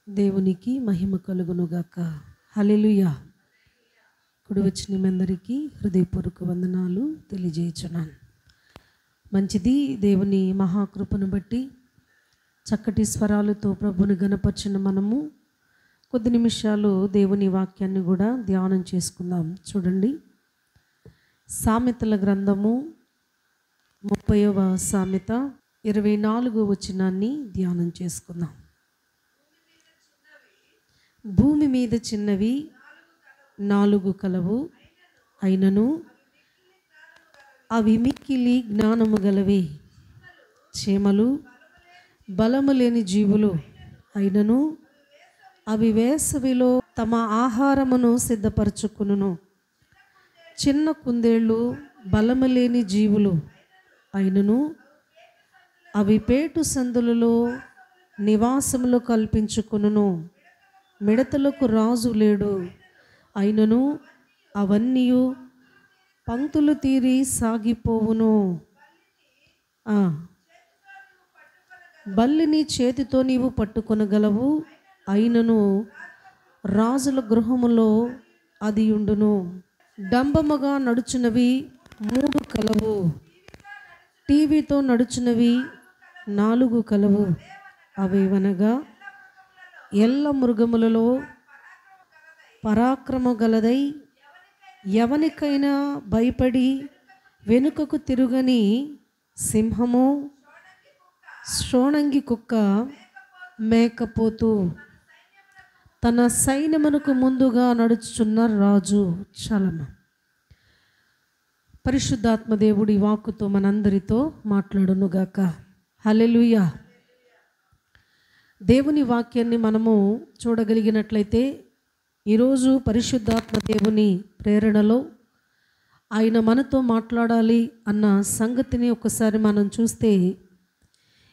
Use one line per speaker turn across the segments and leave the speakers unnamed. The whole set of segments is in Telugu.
దేవునికి మహిమ కలుగునుగాక. హల్లెలూయా. కుడి వచ్చిన మీ అందరికీ హృదయపూర్వక వందనాలు తెలియజేయుచున్నాను. మంచిది, దేవుని మహాకృపను బట్టి చక్కటి స్వరాలతో ప్రభుని గణపరిచిన మనము కొద్ది నిమిషాలు దేవుని వాక్యాన్ని కూడా ధ్యానం చేసుకుందాం. చూడండి, సామెతల గ్రంథము 30వ సామెత 24వ వచనాన్ని ధ్యానం చేసుకుందాం. భూమి మీద చిన్నవి 4 కలవు, అయినను అవి మిక్కిలి జ్ఞానము గలవి. చీమలు బలము లేని జీవులు, అయినను అవి వేసవిలో తమ ఆహారమును సిద్ధపరచుకును. చిన్న కుందేళ్ళు బలము లేని జీవులు, అయినను అవి పేటు సందులలో నివాసములు కల్పించుకును. మిడతలకు రాజు లేడు, అయినను అవన్నీ పంక్తులు తీరి సాగిపోవును. బల్లిని చేతితో నీవు పట్టుకొనగలవు, అయినను రాజుల గృహములో అది ఉండును. డంబముగా నడుచునవి 3 కలవు, టీవీతో నడుచునవి 4 కలవు. అవేవనగా ఎల్ల మృగములలో పరాక్రమ గలదై ఎవనికైనా భయపడి వెనుకకు తిరుగని సింహము, షోణంగి కుక్క, మేకపోతు, తన సైన్యమునకు ముందుగా నడుచుచున్న రాజు. చలమ. పరిశుద్ధాత్మ దేవుడి వాక్కుతో మనందరితో మాట్లాడునుగాక. హల్లెలూయా. దేవుని వాక్యాన్ని మనము చూడగలిగినట్లయితే ఈరోజు పరిశుద్ధాత్మ దేవుని ప్రేరణలో ఆయన మనతో మాట్లాడాలి అన్న సంగతిని ఒకసారి మనం చూస్తే,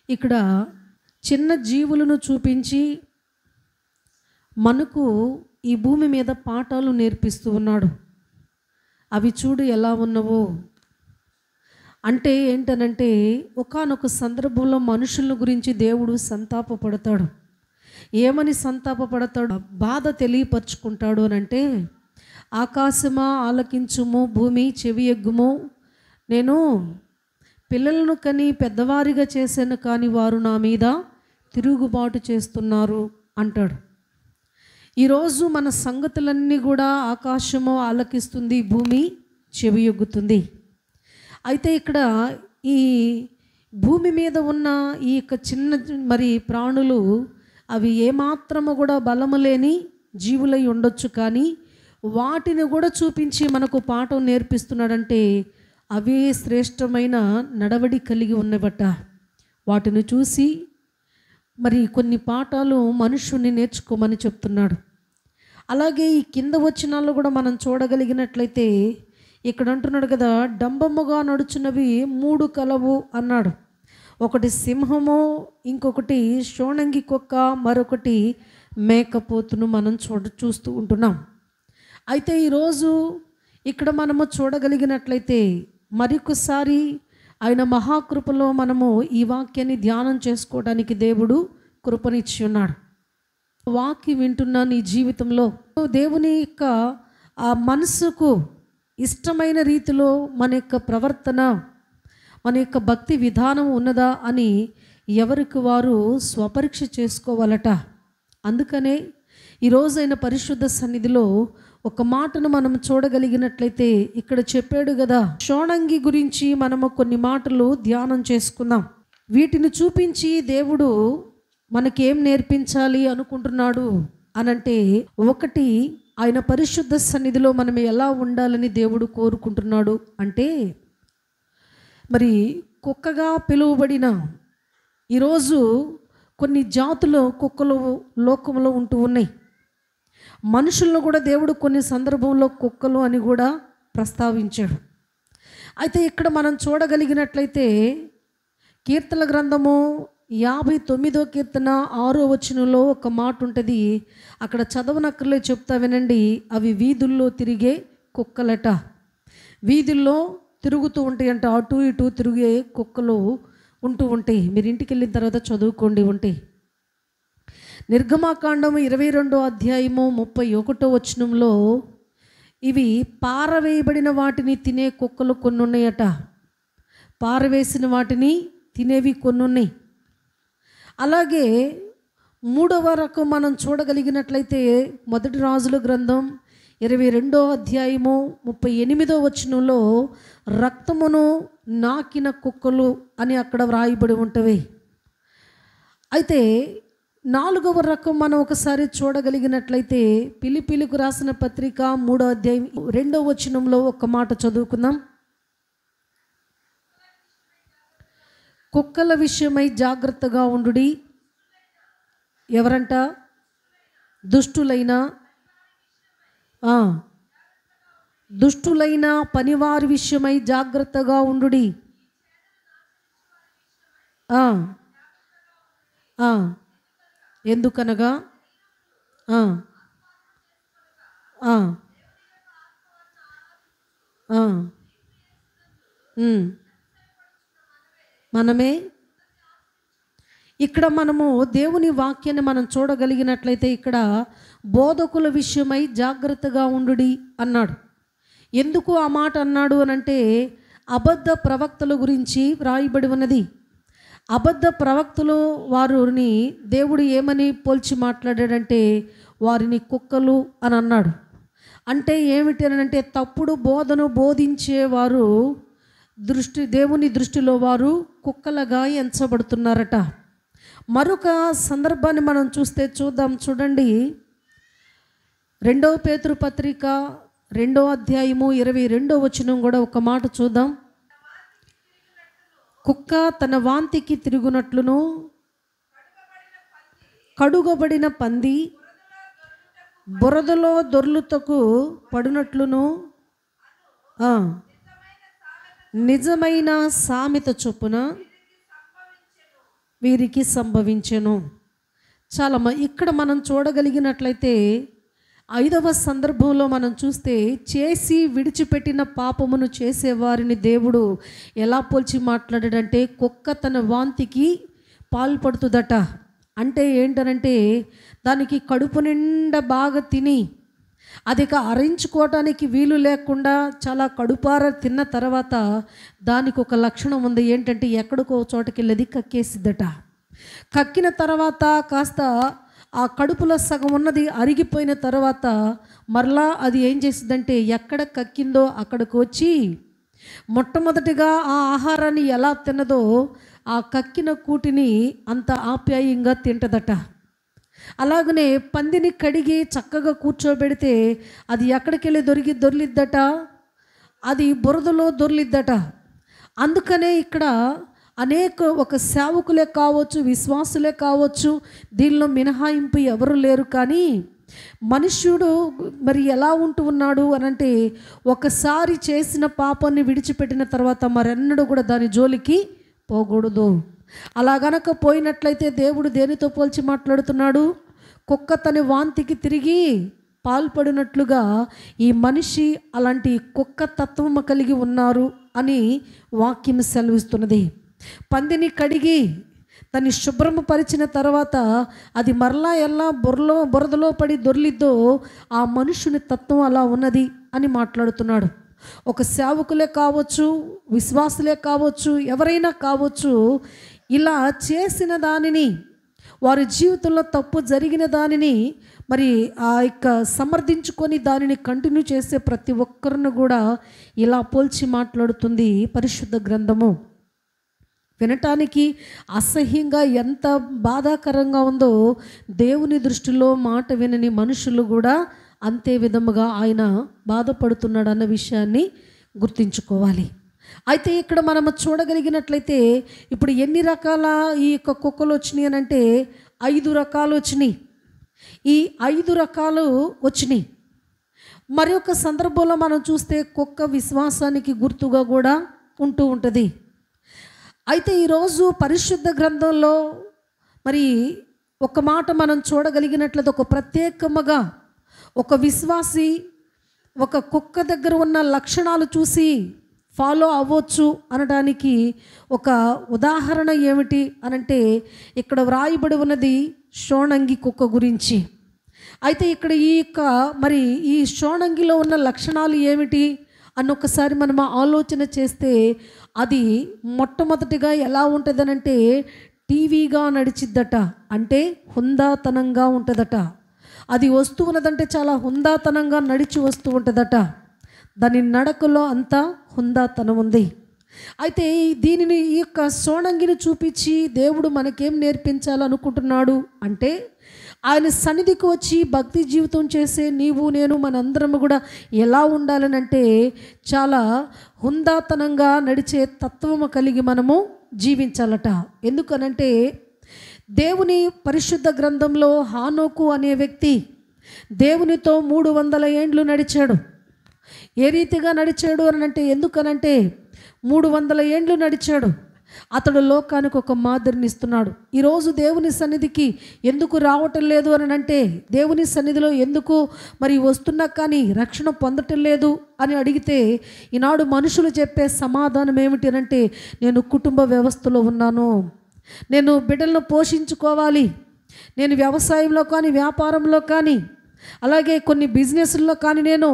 ఇక్కడ చిన్న జీవులను చూపించి మనకు ఈ భూమి మీద పాఠాలు నేర్పిస్తూ ఉన్నాడు. అవి చూడు ఎలా ఉన్నవో. అంటే ఏంటనంటే, ఒకానొక సందర్భంలో మనుషుల గురించి దేవుడు సంతాపపడతాడు. ఏమని సంతాపపడతాడు, బాధ తెలియపరుచుకుంటాడు అని అంటే, ఆకాశమా ఆలకించుము, భూమి చెవి ఎగ్గుము, నేను పిల్లలను కని పెద్దవారిగా చేశాను, కానీ వారు నా మీద తిరుగుబాటు చేస్తున్నారు అంటాడు. ఈరోజు మన సంగతులన్నీ కూడా ఆకాశము ఆలకిస్తుంది, భూమి చెవి ఎగ్గుతుంది. అయితే ఇక్కడ ఈ భూమి మీద ఉన్న ఈ యొక్క చిన్న ప్రాణులు అవి ఏమాత్రము కూడా బలము లేని జీవులై ఉండొచ్చు, కానీ వాటిని కూడా చూపించి మనకు పాఠం నేర్పిస్తున్నాడంటే అవే శ్రేష్టమైన నడవడి కలిగి ఉన్నవట. వాటిని చూసి కొన్ని పాఠాలు మనుషుని నేర్చుకోమని చెప్తున్నాడు. అలాగే ఈ కింద వచనాల్లో కూడా మనం చూడగలిగినట్లయితే ఇక్కడ అంటున్నాడు కదా, డంబముగా నడుచున్నవి 3 కలవు అన్నాడు. ఒకటి సింహము, ఇంకొకటి షోణంగి కుక్క, మరొకటి మేకపోతును మనం చూస్తూ ఉంటున్నాం. అయితే ఈరోజు ఇక్కడ మనము చూడగలిగినట్లయితే మరొకసారి ఆయన మహాకృపలో మనము ఈ వాక్యాన్ని ధ్యానం చేసుకోవడానికి దేవుడు కృపనిచ్చి ఉన్నాడు. వాక్యం వింటున్న నీ జీవితంలో దేవుని యొక్క ఆ మనసుకు ఇష్టమైన రీతిలో మన యొక్క ప్రవర్తన, మన యొక్క భక్తి విధానం ఉన్నదా అని ఎవరికి వారు స్వపరీక్ష చేసుకోవాలట. అందుకనే ఈరోజు ఆయన పరిశుద్ధ సన్నిధిలో ఒక మాటను మనం చూడగలిగినట్లయితే ఇక్కడ చెప్పాడు కదా, షోణంగి గురించి మనము కొన్ని మాటలు ధ్యానం చేసుకుందాం. వీటిని చూపించి దేవుడు మనకేం నేర్పించాలి అనుకుంటున్నాడు అనంటే, ఒకటి, ఆయన పరిశుద్ధ సన్నిధిలో మనం ఎలా ఉండాలని దేవుడు కోరుకుంటున్నాడు అంటే, కుక్కగా పిలువబడిన ఈరోజు కొన్ని జాతులు కుక్కలు లోకంలో ఉంటూ ఉన్నాయి. మనుషులను కూడా దేవుడు కొన్ని సందర్భంలో కుక్కలు అని కూడా ప్రస్తావించాడు. అయితే ఇక్కడ మనం చూడగలిగినట్లయితే కీర్తన గ్రంథము 59వ కీర్తన 6వ వచనంలో ఒక మాట ఉంటుంది. అక్కడ చదవనక్కర్లే, చెప్తా వినండి. అవి వీధుల్లో తిరిగే కుక్కలట. వీధుల్లో తిరుగుతూ ఉంటాయంట, అటు ఇటు తిరిగే కుక్కలు ఉంటూ ఉంటాయి. మీరు ఇంటికి వెళ్ళిన తర్వాత చదువుకోండి. ఉంటాయి. నిర్గమాకాండము 22 ఇవి పారవేయబడిన వాటిని తినే కుక్కలు కొన్ని ఉన్నాయట. పారవేసిన వాటిని తినేవి కొన్ని ఉన్నాయి. అలాగే 3వ రకం మనం చూడగలిగినట్లయితే మొదటి రాజుల గ్రంథం 22 రక్తమును నాకిన కుక్కలు అని అక్కడ వ్రాయబడి ఉంటవి. అయితే 4వ రకం మనం ఒకసారి చూడగలిగినట్లయితే ఫిలిప్పీయులకు రాసిన పత్రిక 3:2 ఒక మాట చదువుకుందాం. కుక్కల విషయమై జాగ్రత్తగా ఉండుడి. ఎవరంట? దుష్టులైన పనివారి విషయమై జాగ్రత్తగా ఉండుడి. ఎందుకనగా మనమే ఇక్కడ మనము దేవుని వాక్యాన్ని మనం చూడగలిగినట్లయితే ఇక్కడ బోధకుల విషయమై జాగ్రత్తగా ఉండుడి అన్నాడు. ఎందుకు ఆ మాట అన్నాడు అనంటే అబద్ధ ప్రవక్తల గురించి వ్రాయబడి ఉన్నది. అబద్ధ ప్రవక్తలు వారిని దేవుడు ఏమని పోల్చి మాట్లాడాడంటే వారిని కుక్కలు అని అన్నాడు. అంటే ఏమిటి అని అంటే తప్పుడు బోధను బోధించేవారు దేవుని దృష్టిలో వారు కుక్కలుగా ఎంచబడుతున్నారట. మరొక సందర్భాన్ని మనం చూడండి. 2 పేతురు పత్రిక 2:22 కూడా ఒక మాట చూద్దాం. కుక్క తన వాంతికి తిరుగునట్లును కడుగబడిన పంది బురదలో దొర్లుతకు పడునట్లును నిజమైన సామెత చొప్పున వీరికి సంభవించెను. చాలా ఇక్కడ మనం చూడగలిగినట్లయితే 5వ సందర్భంలో మనం చూస్తే చేసి విడిచిపెట్టిన పాపమును చేసేవారిని దేవుడు ఎలా పోల్చి మాట్లాడాడంటే కుక్క తన వాంతికి పాల్పడుతుందట. అంటే ఏంటనంటే దానికి కడుపు నిండా బాగా తిని అది అరించుకోవటానికి వీలు లేకుండా చాలా కడుపార తిన్న తర్వాత దానికి ఒక లక్షణం ఉంది. ఏంటంటే ఎక్కడికో చోటకి వెళ్ళేది కక్కేసిద్దట. కక్కిన తర్వాత కాస్త ఆ కడుపులో సగం ఉన్నది అరిగిపోయిన తర్వాత మరలా అది ఏం చేసిద్దంటే ఎక్కడ కక్కిందో అక్కడికి వచ్చి మొట్టమొదటిగా ఆ ఆహారాన్ని ఎలా తిన్నదో ఆ కక్కిన కూటిని అంత ఆప్యాయంగా తింటదట. అలాగనే పందిని కడిగి చక్కగా కూర్చోబెడితే అది ఎక్కడికి వెళ్ళి దొర్లిద్దట, అది బురదలో దొర్లిద్దట. అందుకనే ఇక్కడ ఒక సేవకులే కావచ్చు, విశ్వాసులే కావచ్చు, దీనిలో మినహాయింపు ఎవరు లేరు. కానీ మనుష్యుడు మరి ఎలా ఉంటూ ఉన్నాడు అనంటే ఒకసారి చేసిన పాపాన్ని విడిచిపెట్టిన తర్వాత మరెన్నడూ కూడా దాని జోలికి పోకూడదు. అలా గనక పోయినట్లయితే దేవుడు దేనితో పోల్చి మాట్లాడుతున్నాడు? కుక్క తన వాంతికి తిరిగి పాల్పడినట్లుగా ఈ మనిషి అలాంటి కుక్క తత్వం కలిగి ఉన్నారు అని వాక్యం సెలవిస్తున్నది. పందిని కడిగి దాన్ని శుభ్రము పరిచిన తర్వాత అది మరలా ఎలా బురదలో పడి దొర్లిద్దో ఆ మనుషుని తత్వం అలా ఉన్నది అని మాట్లాడుతున్నాడు. ఒక సేవకులే కావచ్చు, విశ్వాసులే కావచ్చు, ఎవరైనా కావచ్చు, ఇలా చేసిన దానిని వారి జీవితంలో తప్పు జరిగిన దానిని మరి సమర్థించుకొని దానిని కంటిన్యూ చేసే ప్రతి ఒక్కరిని కూడా ఇలా పోల్చి మాట్లాడుతుంది పరిశుద్ధ గ్రంథము. వినటానికి అసహ్యంగా ఎంత బాధాకరంగా ఉందో దేవుని దృష్టిలో మాట వినని మనుషులు కూడా అంతే విధముగా ఆయన బాధపడుతున్నాడు అన్న విషయాన్ని గుర్తించుకోవాలి. అయితే ఇక్కడ మనం చూడగలిగినట్లయితే ఇప్పుడు ఎన్ని రకాల ఈ యొక్క కుక్కలు వచ్చినాయి అని అంటే 5 రకాలు వచ్చినాయి. ఈ 5 రకాలు వచ్చినాయి. మరి ఒక సందర్భంలో మనం చూస్తే కుక్క విశ్వాసానికి గుర్తుగా కూడా ఉంటూ ఉంటుంది. అయితే ఈరోజు పరిశుద్ధ గ్రంథంలో మరి ఒక మాట మనం చూడగలిగినట్లయితే ఒక ప్రత్యేకముగా ఒక విశ్వాసి ఒక కుక్క దగ్గర ఉన్న లక్షణాలు చూసి ఫాలో అవ్వచ్చు అనడానికి ఒక ఉదాహరణ ఏమిటి అనంటే, ఇక్కడ వ్రాయబడి ఉన్నది షోణంగి కుక్క గురించి. అయితే ఇక్కడ మరి ఈ షోణంగిలో ఉన్న లక్షణాలు ఏమిటి అన్నొకసారి మనం ఆలోచన చేస్తే, అది మొట్టమొదటిగా ఎలా ఉంటుందనంటే టీవీగా నడిచిద్దట. అంటే హుందాతనంగా ఉంటుందట. అది వస్తూ ఉన్నదంటే చాలా హుందాతనంగా నడిచి వస్తూ ఉంటుందట. దాని నడకలో అంతా హుందాతనం ఉంది. అయితే దీనిని ఈ యొక్క సోణంగిని చూపించి దేవుడు మనకేం నేర్పించాలనుకుంటున్నాడు అంటే, ఆయన సన్నిధికి వచ్చి భక్తి జీవితం చేసే నీవు నేను మనందరము కూడా ఎలా ఉండాలనంటే చాలా హుందాతనంగా నడిచే తత్వము కలిగి మనము జీవించాలట. ఎందుకనంటే దేవుని పరిశుద్ధ గ్రంథంలో హానోకు అనే వ్యక్తి దేవునితో 300 ఏండ్లు నడిచాడు. ఏ రీతిగా నడిచాడు అనంటే, ఎందుకనంటే 300 ఏండ్లు నడిచాడు. అతడు లోకానికి ఒక మాదిరిని ఇస్తున్నాడు. ఈరోజు దేవుని సన్నిధికి ఎందుకు రావటం లేదు అని అంటే, దేవుని సన్నిధిలో ఎందుకు మరి వస్తున్నా కానీ రక్షణ పొందటం లేదు అని అడిగితే, ఈనాడు మనుషులు చెప్పే సమాధానం ఏమిటి అంటే, నేను కుటుంబ వ్యవస్థలో ఉన్నాను, నేను బిడ్డలను పోషించుకోవాలి, నేను వ్యవసాయంలో కానీ వ్యాపారంలో కానీ అలాగే కొన్ని బిజినెస్ల్లో కానీ నేను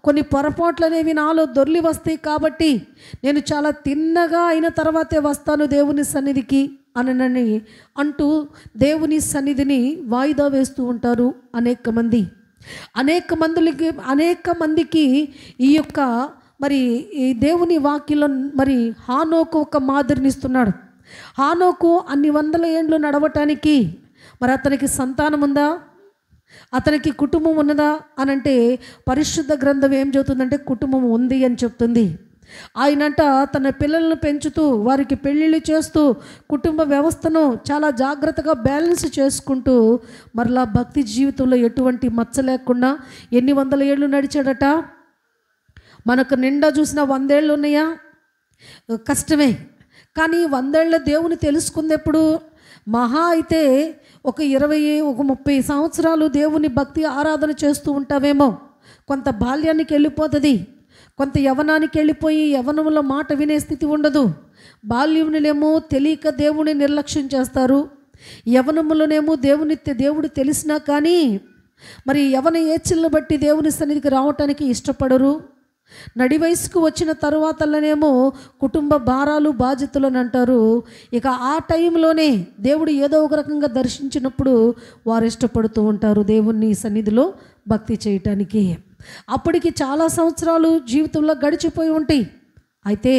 కొన్ని పొరపాట్లు అనేవి నాలో దొర్లి వస్తాయి కాబట్టి నేను చాలా తిన్నగా అయిన తర్వాతే వస్తాను దేవుని సన్నిధికి అనని అంటూ దేవుని సన్నిధిని వాయిదా వేస్తూ ఉంటారు అనేక మందికి ఈ యొక్క మరి ఈ దేవుని వాక్యంలో మరి హానోకు ఒక మాదిరిని ఇస్తున్నాడు. హానోకు అన్ని 100 ఏండ్లు నడవటానికి మరి అతనికి సంతానం ఉందా, అతనికి కుటుంబం ఉన్నదా అనంటే పరిశుద్ధ గ్రంథం ఏం చెబుతుందంటే కుటుంబం ఉంది అని చెప్తుంది. ఆయనంట తన పిల్లలను పెంచుతూ వారికి పెళ్ళిళ్ళు చేస్తూ కుటుంబ వ్యవస్థను చాలా జాగ్రత్తగా బ్యాలెన్స్ చేసుకుంటూ మరలా భక్తి జీవితంలో ఎటువంటి మచ్చ లేకుండా ఎన్ని 100 ఏళ్ళు నడిచాడట. మనకు నిండా చూసిన 100 ఏళ్ళు ఉన్నాయా? కష్టమే. కానీ 100 ఏళ్ళ దేవుని తెలుసుకుంది ఎప్పుడు? మహా అయితే ఒక 30 సంవత్సరాలు దేవుని భక్తి ఆరాధన చేస్తూ ఉంటావేమో. కొంత బాల్యానికి వెళ్ళిపోతుంది, కొంత యవ్వనానికి వెళ్ళిపోయి యవ్వనంలో మాట వినే స్థితి ఉండదు. బాల్యమునేమో తెలియక దేవుని నిర్లక్ష్యం చేస్తారు, యవ్వనములోనేమో దేవుడు తెలిసినా కానీ మరి యవ్వన ఏచ్ఛలను బట్టి దేవుని సన్నిధికి రావటానికి ఇష్టపడరు. నడి వయసుకు వచ్చిన తరువాతలనేమో కుటుంబ భారాలు బాధ్యతలు అని అంటారు. ఇక ఆ టైంలోనే దేవుడు ఏదో ఒక రకంగా దర్శించినప్పుడు వారు ఇష్టపడుతూ ఉంటారు దేవుని సన్నిధిలో భక్తి చేయటానికి. అప్పటికి చాలా సంవత్సరాలు జీవితంలో గడిచిపోయి ఉంటాయి. అయితే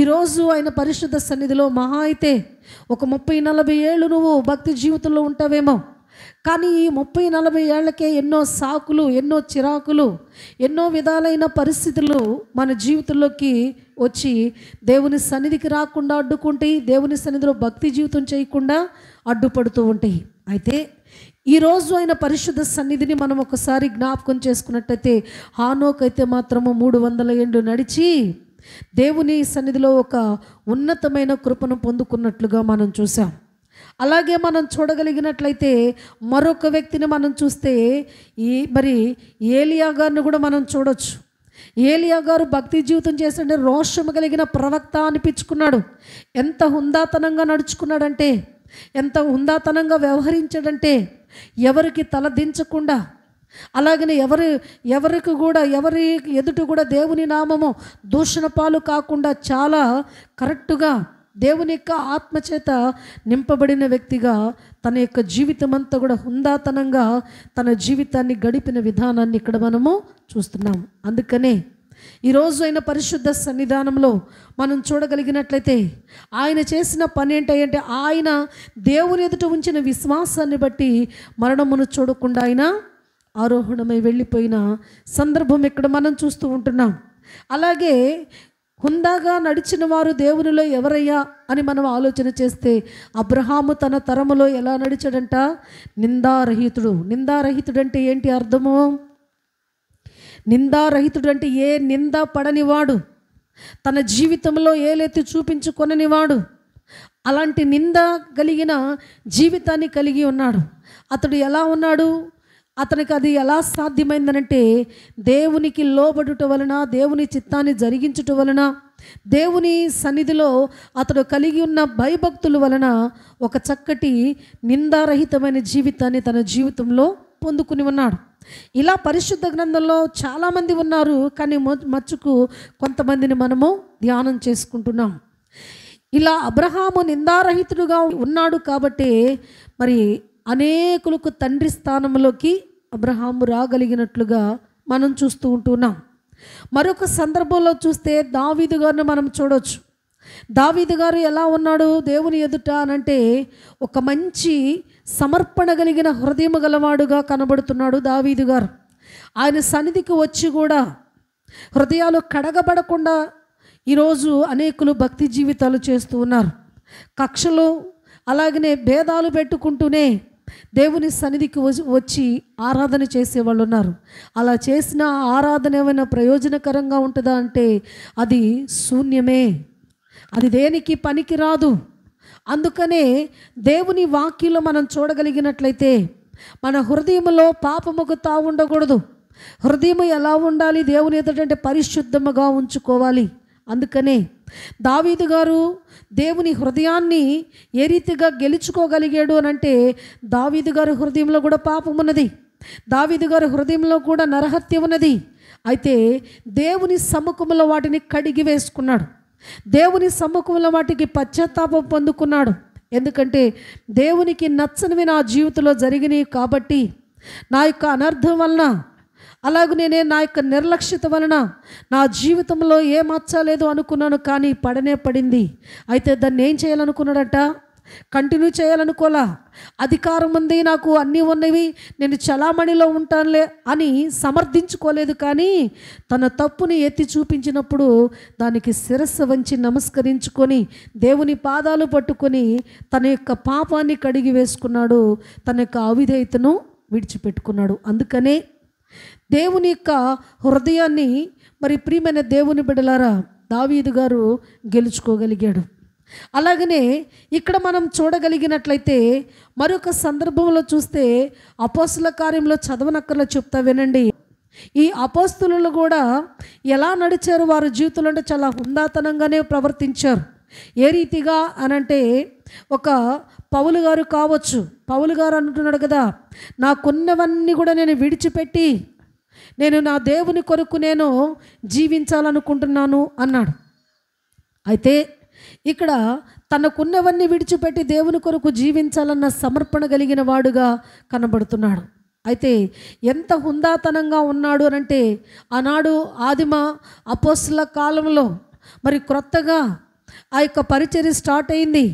ఈరోజు ఆయన పరిశుద్ధ సన్నిధిలో మహా అయితే ఒక 30-40 ఏళ్ళు నువ్వు భక్తి జీవితంలో ఉంటావేమో. కానీ ఈ 30-40 ఏళ్లకే ఎన్నో సాకులు, ఎన్నో చిరాకులు, ఎన్నో విధాలైన పరిస్థితులు మన జీవితంలోకి వచ్చి దేవుని సన్నిధికి రాకుండా అడ్డుకుంటాయి, దేవుని సన్నిధిలో భక్తి జీవితం చేయకుండా అడ్డుపడుతూ ఉంటాయి. అయితే ఈరోజు ఆయన పరిశుద్ధ సన్నిధిని మనం ఒకసారి జ్ఞాపకం చేసుకున్నట్టయితే హానోకు అయితే మాత్రము 300 ఏండ్లు నడిచి దేవుని సన్నిధిలో ఒక ఉన్నతమైన కృపను పొందుకున్నట్లుగా మనం చూసాం. అలాగే మనం చూడగలిగినట్లయితే మరొక వ్యక్తిని మనం చూస్తే మరి ఏలియా గారిని కూడా మనం చూడొచ్చు. ఏలియా గారు భక్తి జీవితం చేస్తుంటే రోషము కలిగిన ప్రవక్త అనిపించుకున్నాడు. ఎంత హుందాతనంగా నడుచుకున్నాడంటే, ఎంత హుందాతనంగా వ్యవహరించాడంటే ఎవరికి తల దించకుండా, అలాగనే ఎవరి ఎదుట కూడా దేవుని నామము దూషణ పాలు కాకుండా చాలా కరెక్టుగా దేవుని యొక్క ఆత్మచేత నింపబడిన వ్యక్తిగా తన యొక్క జీవితం అంతా కూడా హుందాతనంగా తన జీవితాన్ని గడిపిన విధానాన్ని ఇక్కడ మనము చూస్తున్నాం. అందుకనే ఈరోజు ఆయన పరిశుద్ధ సన్నిధానంలో మనం చూడగలిగినట్లయితే ఆయన చేసిన పని ఏంటంటే, ఆయన దేవుని ఎదుట ఉంచిన విశ్వాసాన్ని బట్టి మరణమును చూడకుండా ఆయన ఆరోహణమై వెళ్ళిపోయిన సందర్భం ఇక్కడ మనం చూస్తూ ఉంటున్నాం. అలాగే హుందాగా నడిచిన వారు దేవునిలో ఎవరయ్యా అని మనం ఆలోచన చేస్తే, అబ్రహాము తన తరములో ఎలా నడిచాడంట? నిందారహితుడు అంటే ఏంటి అర్థము? నిందారహితుడు అంటే ఏ నింద పడనివాడు, తన జీవితంలో ఏలెత్తి చూపించుకొననివాడు, అలాంటి నింద కలిగిన జీవితాన్ని కలిగి ఉన్నాడు. అతడు ఎలా ఉన్నాడు? అతనికి అది ఎలా సాధ్యమైందనంటే దేవునికి లోబడుట వలన, దేవుని చిత్తాన్ని జరిగించుట వలన, దేవుని సన్నిధిలో అతడు కలిగి ఉన్న భయభక్తుల వలన ఒక చక్కటి నిందారహితమైన జీవితాన్ని తన జీవితంలో పొందుకుని ఉన్నాడు. ఇలా పరిశుద్ధ గ్రంథంలో చాలామంది ఉన్నారు, కానీ మచ్చుకు కొంతమందిని మనము ధ్యానం చేసుకుంటున్నాం. ఇలా అబ్రహాము నిందారహితుడుగా ఉన్నాడు కాబట్టి మరి అనేకులకు తండ్రి స్థానంలోకి అబ్రహాము రాగలిగినట్లుగా మనం చూస్తూ ఉంటున్నాం. మరొక సందర్భంలో చూస్తే దావీదు గారిని మనం చూడవచ్చు. దావీదు గారు ఎలా ఉన్నాడు దేవుని ఎదుట అనంటే ఒక మంచి సమర్పణ కలిగిన హృదయం గలవాడుగా కనబడుతున్నాడు దావీదు గారు. ఆయన సన్నిధికి వచ్చి కూడా హృదయాలు కడగబడకుండా ఈరోజు అనేకులు భక్తి జీవితాలు చేస్తూ ఉన్నారు. కక్షలు అలాగనే భేదాలు పెట్టుకుంటూనే దేవుని సన్నిధికి వచ్చి ఆరాధన చేసేవాళ్ళు ఉన్నారు. అలా చేసిన ఆరాధన ఏమైనా ప్రయోజనకరంగా ఉంటుందా అంటే అది శూన్యమే, అది దేనికి పనికి రాదు. అందుకనే దేవుని వాక్యంలో మనం చూడగలిగినట్లయితే మన హృదయంలో పాపముకు తావు ఉండకూడదు. హృదయం ఎలా ఉండాలి దేవుని ఎదుటంటే పరిశుద్ధముగా ఉంచుకోవాలి. అందుకనే దావీదు గారు దేవుని హృదయాన్ని ఏ రీతిగా గెలుచుకోగలిగాడు అనంటే దావీదు గారి హృదయంలో కూడా పాపం ఉన్నది, దావీదు గారి హృదయంలో కూడా నరహత్య ఉన్నది. అయితే దేవుని సముఖంలో వాటిని కడిగి వేసుకున్నాడు, దేవుని సముఖంలో వాటికి పశ్చాత్తాపం పొందుకున్నాడు. ఎందుకంటే దేవునికి నచ్చనివి నా జీవితంలో జరిగినాయి కాబట్టి నా యొక్క అనర్థం వలన అలాగనే నా యొక్క నిర్లక్ష్యత వలన నా జీవితంలో ఏ మచ్చలేదు అనుకున్నాను, కానీ పడనే పడింది. అయితే దాన్ని ఏం చేయాలనుకున్నాడట? కంటిన్యూ చేయాలనుకోలా. అధికారం ఉంది, నాకు అన్నీ ఉన్నవి, నేను చలామణిలో ఉంటానులే అని సమర్థించుకోలేదు. కానీ తన తప్పుని ఎత్తి చూపించినప్పుడు దానికి శిరస్సు వంచి నమస్కరించుకొని దేవుని పాదాలు పట్టుకొని తన యొక్క పాపాన్ని కడిగి వేసుకున్నాడు, తన యొక్క అవిధేయతను విడిచిపెట్టుకున్నాడు. అందుకనే దేవుని యొక్క హృదయాన్ని మరి ప్రియమైన దేవుని బిడ్డలారా దావీదు గారు గెలుచుకోగలిగాడు. అలాగనే ఇక్కడ మనం చూడగలిగినట్లయితే మరొక సందర్భంలో చూస్తే అపోస్తుల కార్యంలో చదవనక్కర్లో చెప్తా వినండి. ఈ అపోస్తులు కూడా ఎలా నడిచారు, వారి జీవితంలో అంటే చాలా హుందాతనంగానే ప్రవర్తించారు. ఏ రీతిగా అనంటే ఒక పౌలు గారు కావచ్చు, పౌలు గారు అంటున్నాడు కదా, నాకున్నవన్నీ కూడా నేను విడిచిపెట్టి నేను నా దేవుని కొరకు నేను జీవించాలనుకుంటున్నాను అన్నాడు. అయితే ఇక్కడ తనకున్నవన్నీ విడిచిపెట్టి దేవుని కొరకు జీవించాలన్న సమర్పణ కలిగిన వాడుగా కనబడుతున్నాడు. అయితే ఎంత హుందాతనంగా ఉన్నాడు అనంటే ఆనాడు ఆదిమ అపోస్తుల కాలంలో మరి క్రొత్తగా ఆ యొక్క పరిచర్య స్టార్ట్ అయింది.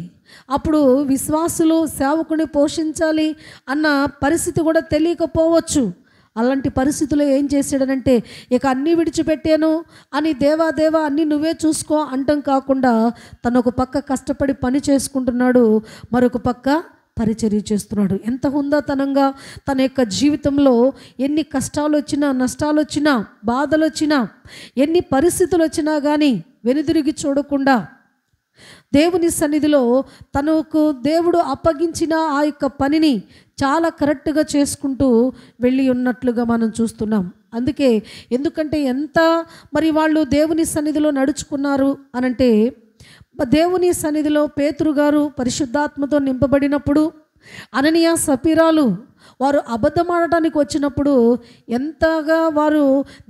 అప్పుడు విశ్వాసులు సేవకుని పోషించాలి అన్న పరిస్థితి కూడా తెలియకపోవచ్చు. అలాంటి పరిస్థితుల్లో ఏం చేశాడనంటే ఇక అన్నీ విడిచిపెట్టాను అని దేవా అన్నీ నువ్వే చూసుకో అంటం కాకుండా తను ఒక పక్క కష్టపడి పని చేసుకుంటున్నాడు, మరొక పక్క పరిచర్య చేస్తున్నాడు. ఎంత హుందాతనంగా తన యొక్క జీవితంలో ఎన్ని కష్టాలు వచ్చినా, నష్టాలు వచ్చినా, బాధలు వచ్చినా, ఎన్ని పరిస్థితులు వచ్చినా కానీ వెనుదిరిగి చూడకుండా దేవుని సన్నిధిలో తనకు దేవుడు అప్పగించిన ఆ యొక్క పనిని చాలా కరెక్ట్గా చేసుకుంటూ వెళ్ళి ఉన్నట్లుగా మనం చూస్తున్నాం. అందుకే ఎందుకంటే ఎంత మరి వాళ్ళు దేవుని సన్నిధిలో నడుచుకున్నారు అనంటే దేవుని సన్నిధిలో పేతురు గారు పరిశుద్ధాత్మతో నింపబడినప్పుడు అననీయ సఫీరాలు వారు అబద్ధమాడటానికి వచ్చినప్పుడు ఎంతగా వారు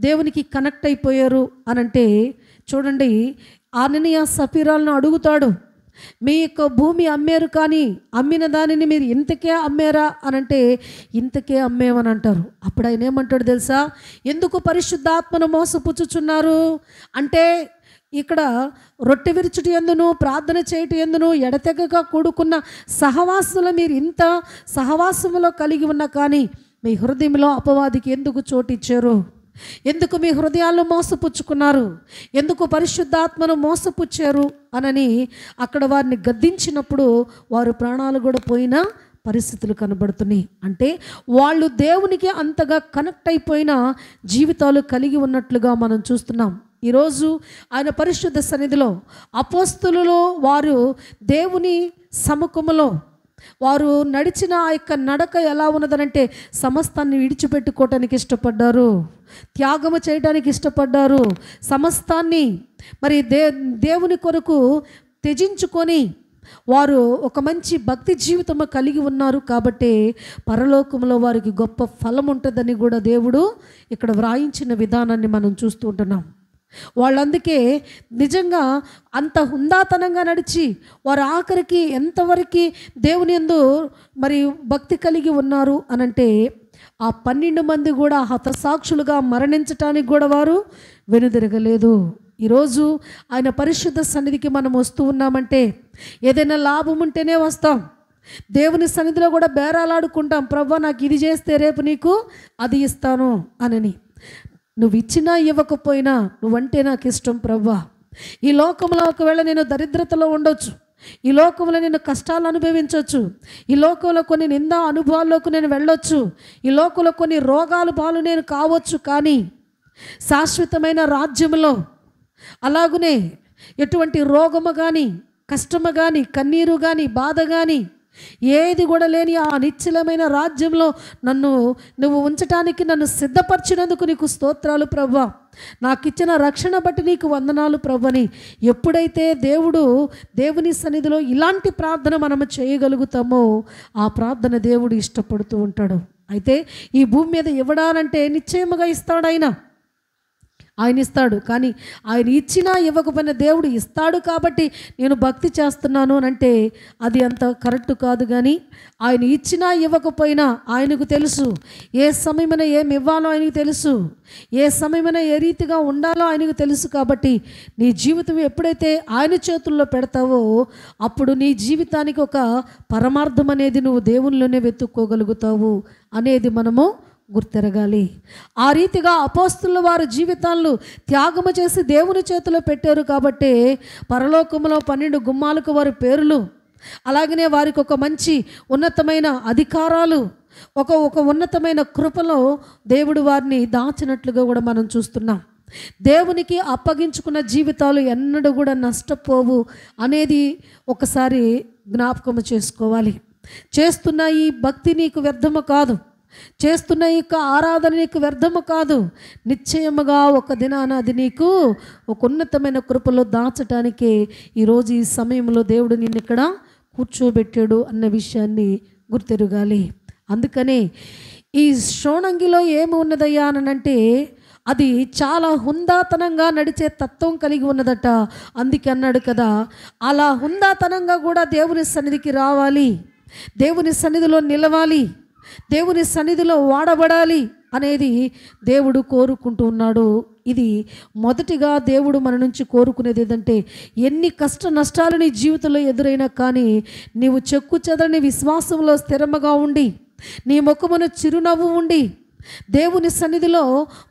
దేవునికి కనెక్ట్ అయిపోయారు అనంటే చూడండి, అననీయ సఫీరాలను అడుగుతాడు, మీ యొక్క భూమి అమ్మారు కానీ అమ్మిన దానిని మీరు ఇంతకే అమ్మారా అనంటే ఇంతకే అమ్మేమని అంటారు. అప్పుడు ఆయన ఏమంటాడు తెలుసా, ఎందుకు పరిశుద్ధాత్మను మోసపుచ్చుచున్నారు అంటే ఇక్కడ రొట్టె విరుచుటి ఎందును ప్రార్థన చేయటి ఎందును ఎడతెగగా కూడుకున్న సహవాసంలో మీరు ఇంత సహవాసములో కలిగి ఉన్నా కానీ మీ హృదయంలో అపవాదికి ఎందుకు చోటిచ్చారు? ఎందుకు మీ హృదయాల్లో మోసపుచ్చుకున్నారు? ఎందుకు పరిశుద్ధాత్మను మోసపుచ్చారు అనని అక్కడ వారిని గద్దించినప్పుడు వారు ప్రాణాలు కూడా పోయిన పరిస్థితులు కనబడుతున్నాయి. అంటే వాళ్ళు దేవునికి అంతగా కనెక్ట్ అయిపోయిన జీవితాలు కలిగి ఉన్నట్లుగా మనం చూస్తున్నాం. ఈరోజు ఆయన పరిశుద్ధ సన్నిధిలో అపోస్తులలో వారు దేవుని సముఖములో వారు నడిచిన ఆ యొక్క నడక ఎలా ఉన్నదనంటే సమస్తాన్ని విడిచిపెట్టుకోవటానికి ఇష్టపడ్డారు, త్యాగము చేయడానికి ఇష్టపడ్డారు. సమస్తాన్ని మరి దేవుని కొరకు త్యజించుకొని వారు ఒక మంచి భక్తి జీవితము కలిగి ఉన్నారు. కాబట్టి పరలోకంలో వారికి గొప్ప ఫలం ఉంటుందని కూడా దేవుడు ఇక్కడ వ్రాయించిన విధానాన్ని మనం చూస్తూ ఉంటున్నాం. వాళ్ళందుకే నిజంగా అంత హుందాతనంగా నడిచి వారు ఆఖరికి ఎంతవరకు దేవుని యందు మరి భక్తి కలిగి ఉన్నారు అనంటే ఆ 12 మంది కూడా హతసాక్షులుగా మరణించటానికి కూడా వారు వెనుదిరగలేదు. ఈరోజు ఆయన పరిశుద్ధ సన్నిధికి మనం వస్తూ ఉన్నామంటే ఏదైనా లాభం ఉంటేనే వస్తాం. దేవుని సన్నిధిలో కూడా బేరాలాడుకుంటాం, ప్రభువా నాకు ఇది చేస్తే రేపు నీకు అది ఇస్తాను అనని. నువ్వు ఇచ్చినా ఇవ్వకపోయినా నువ్వంటే నాకు ఇష్టం ప్రభువా. ఈ లోకంలో ఒకవేళ నేను దరిద్రతలో ఉండొచ్చు, ఈ లోకంలో నేను కష్టాలు అనుభవించవచ్చు, ఈ లోకంలో కొన్ని నిందా అనుభవాల్లోకి నేను వెళ్ళొచ్చు, ఈ లోకంలో కొన్ని రోగాలు పాలు నేను కావచ్చు. కానీ శాశ్వతమైన రాజ్యంలో అలాగునే ఎటువంటి రోగము కానీ, కష్టము కానీ, కన్నీరు కానీ, బాధ కానీ ఏది కూడా లేని ఆ నిశ్చలమైన రాజ్యంలో నువ్వు ఉంచటానికి నన్ను సిద్ధపరిచినందుకు నీకు స్తోత్రాలు ప్రభువా. నాకు ఇచ్చిన రక్షణ బట్టి నీకు వందనాలు ప్రభువని ఎప్పుడైతే దేవుని సన్నిధిలో ఇలాంటి ప్రార్థన మనము చేయగలుగుతామో ఆ ప్రార్థన దేవుడు ఇష్టపడుతూ ఉంటాడు. అయితే ఈ భూమి మీద ఇవ్వడాలంటే నిశ్చయముగా ఇస్తాడు ఆయన ఇస్తాడు. కానీ ఆయన ఇచ్చినా ఇవ్వకపోయినా దేవుడు ఇస్తాడు కాబట్టి నేను భక్తి చేస్తున్నాను అని అంటే అది అంత కరెక్ట్ కాదు. కానీ ఆయన ఇచ్చినా ఇవ్వకపోయినా ఆయనకు తెలుసు, ఏ సమయమైనా ఏమి ఇవ్వాలో ఆయనకు తెలుసు, ఏ సమయమైనా ఏ రీతిగా ఉండాలో ఆయనకు తెలుసు. కాబట్టి నీ జీవితం ఎప్పుడైతే ఆయన చేతుల్లో పెడతావో అప్పుడు నీ జీవితానికి ఒక పరమార్థం అనేది నువ్వు దేవునిలోనే వెతుక్కోగలుగుతావు అనేది మనము గుర్తెరగాలి. ఆ రీతిగా అపోస్తుల వారి జీవితాలను త్యాగము చేసి దేవుని చేతిలో పెట్టారు. కాబట్టి పరలోకంలో 12 గుమ్మాలకు వారి పేర్లు, అలాగనే వారికి ఒక మంచి ఉన్నతమైన అధికారాలు, ఒక ఉన్నతమైన కృపలో దేవుడు వారిని దాచినట్లుగా కూడా మనం చూస్తున్నాం. దేవునికి అప్పగించుకున్న జీవితాలు ఎన్నడూ కూడా నష్టపోవు అనేది ఒకసారి జ్ఞాపకం చేసుకోవాలి. చేస్తున్న ఈ భక్తి నీకు వ్యర్థము కాదు, చేస్తున్న ఈ ఆరాధన నీకు వ్యర్థము కాదు. నిశ్చయముగా ఒక దినాన అది నీకు ఒక ఉన్నతమైన కృపలో దాచటానికే ఈరోజు ఈ సమయంలో దేవుడు నిన్ను ఇక్కడ కూర్చోబెట్టాడు అన్న విషయాన్ని గుర్తెరగాలి. అందుకనే ఈ షోణంగిలో ఏమి ఉన్నదయ్యా అనంటే అది చాలా హుందాతనంగా నడిచే తత్వం కలిగి ఉన్నదట. అందుకే అన్నాడు కదా, అలా హుందాతనంగా కూడా దేవుని సన్నిధికి రావాలి, దేవుని సన్నిధిలో నిలవాలి, దేవుని సన్నిధిలో వాడబడాలి అనేది దేవుడు కోరుకుంటూ ఉన్నాడు. ఇది మొదటిగా దేవుడు మన నుంచి కోరుకునేది ఏంటంటే ఎన్ని కష్ట నష్టాలు నీ జీవితంలో ఎదురైనా కానీ నీవు చెక్కు చెదరని విశ్వాసంలో స్థిరముగా ఉండి నీ ముఖమున చిరునవ్వు ఉండి దేవుని సన్నిధిలో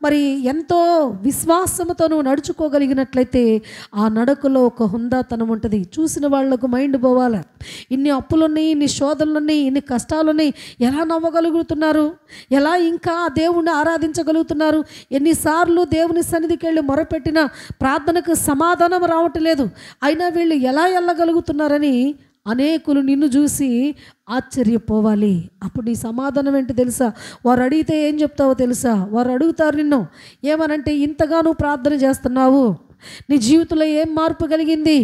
మరి ఎంతో విశ్వాసముతో నువ్వు నడుచుకోగలిగినట్లయితే ఆ నడకలో ఒక హుందాతనం ఉంటుంది. చూసిన వాళ్లకు మైండ్ పోవాలి, ఇన్ని అప్పులున్నాయి, ఇన్ని శోధనలున్నాయి, ఇన్ని కష్టాలున్నాయి, ఎలా నవ్వగలుగుతున్నారు, ఎలా ఇంకా దేవుణ్ణి ఆరాధించగలుగుతున్నారు, ఎన్నిసార్లు దేవుని సన్నిధికి వెళ్ళి మొరపెట్టిన ప్రార్థనకు సమాధానం రావట్లేదు, అయినా వీళ్ళు ఎలా వెళ్ళగలుగుతున్నారని అనేకులు నిన్ను చూసి ఆశ్చర్యపోవాలి. అప్పుడు నీ సమాధానం ఏంటి తెలుసా? వారు అడిగితే ఏం చెప్తావో తెలుసా? వారు అడుగుతారు నిన్ను ఏమనంటే, ఇంతగా నువ్వు ప్రార్థన చేస్తున్నావు, నీ జీవితంలో ఏం మార్పు కలిగింది,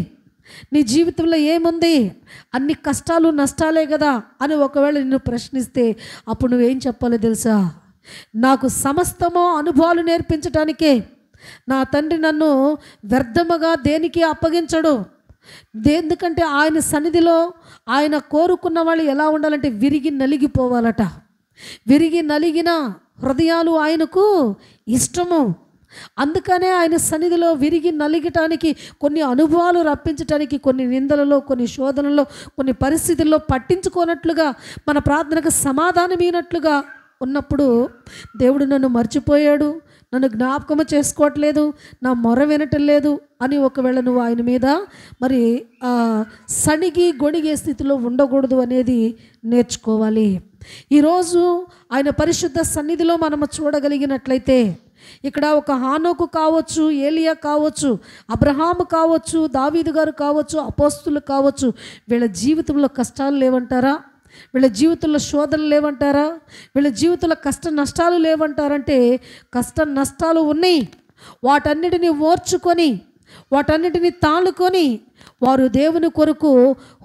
నీ జీవితంలో ఏముంది, అన్ని కష్టాలు నష్టాలే కదా అని ఒకవేళ నిన్ను ప్రశ్నిస్తే అప్పుడు నువ్వేం చెప్పాలో తెలుసా? నాకు సమస్తమో అనుభవాలు నేర్పించడానికే, నా తండ్రి నన్ను వ్యర్థముగా దేనికి అప్పగించడు. ఎందుకంటే ఆయన సన్నిధిలో ఆయన కోరుకున్న వాళ్ళు ఎలా ఉండాలంటే విరిగి నలిగిపోవాలట. విరిగి నలిగిన హృదయాలు ఆయనకు ఇష్టము. అందుకనే ఆయన సన్నిధిలో విరిగి నలిగటానికి, కొన్ని అనుభవాలు రప్పించటానికి, కొన్ని నిందలలో, కొన్ని శోధనలో, కొన్ని పరిస్థితుల్లో పట్టించుకోనట్లుగా మన ప్రార్థనకు సమాధానమైనట్లుగా ఉన్నప్పుడు దేవుడు నన్ను మర్చిపోయాడు, నన్ను జ్ఞాపకము చేసుకోవట్లేదు, నా మొర వినటం లేదు అని ఒకవేళ నువ్వు ఆయన మీద మరి సణిగి గొణిగే స్థితిలో ఉండకూడదు అనేది నేర్చుకోవాలి. ఈరోజు ఆయన పరిశుద్ధ సన్నిధిలో మనము చూడగలిగినట్లయితే ఇక్కడ ఒక హానోకు కావచ్చు, ఏలియా కావచ్చు, అబ్రహాము కావచ్చు, దావీదు గారు కావచ్చు, అపోస్తులు కావచ్చు, వీళ్ళ జీవితంలో కష్టాలు లేవంటారా? వీళ్ళ జీవితంలో శోధనలు లేవంటారా? వీళ్ళ జీవితంలో కష్ట నష్టాలు లేవంటారంటే కష్ట నష్టాలు ఉన్నాయి. వాటన్నిటిని ఓర్చుకొని, వాటన్నిటిని తాళుకొని వారు దేవుని కొరకు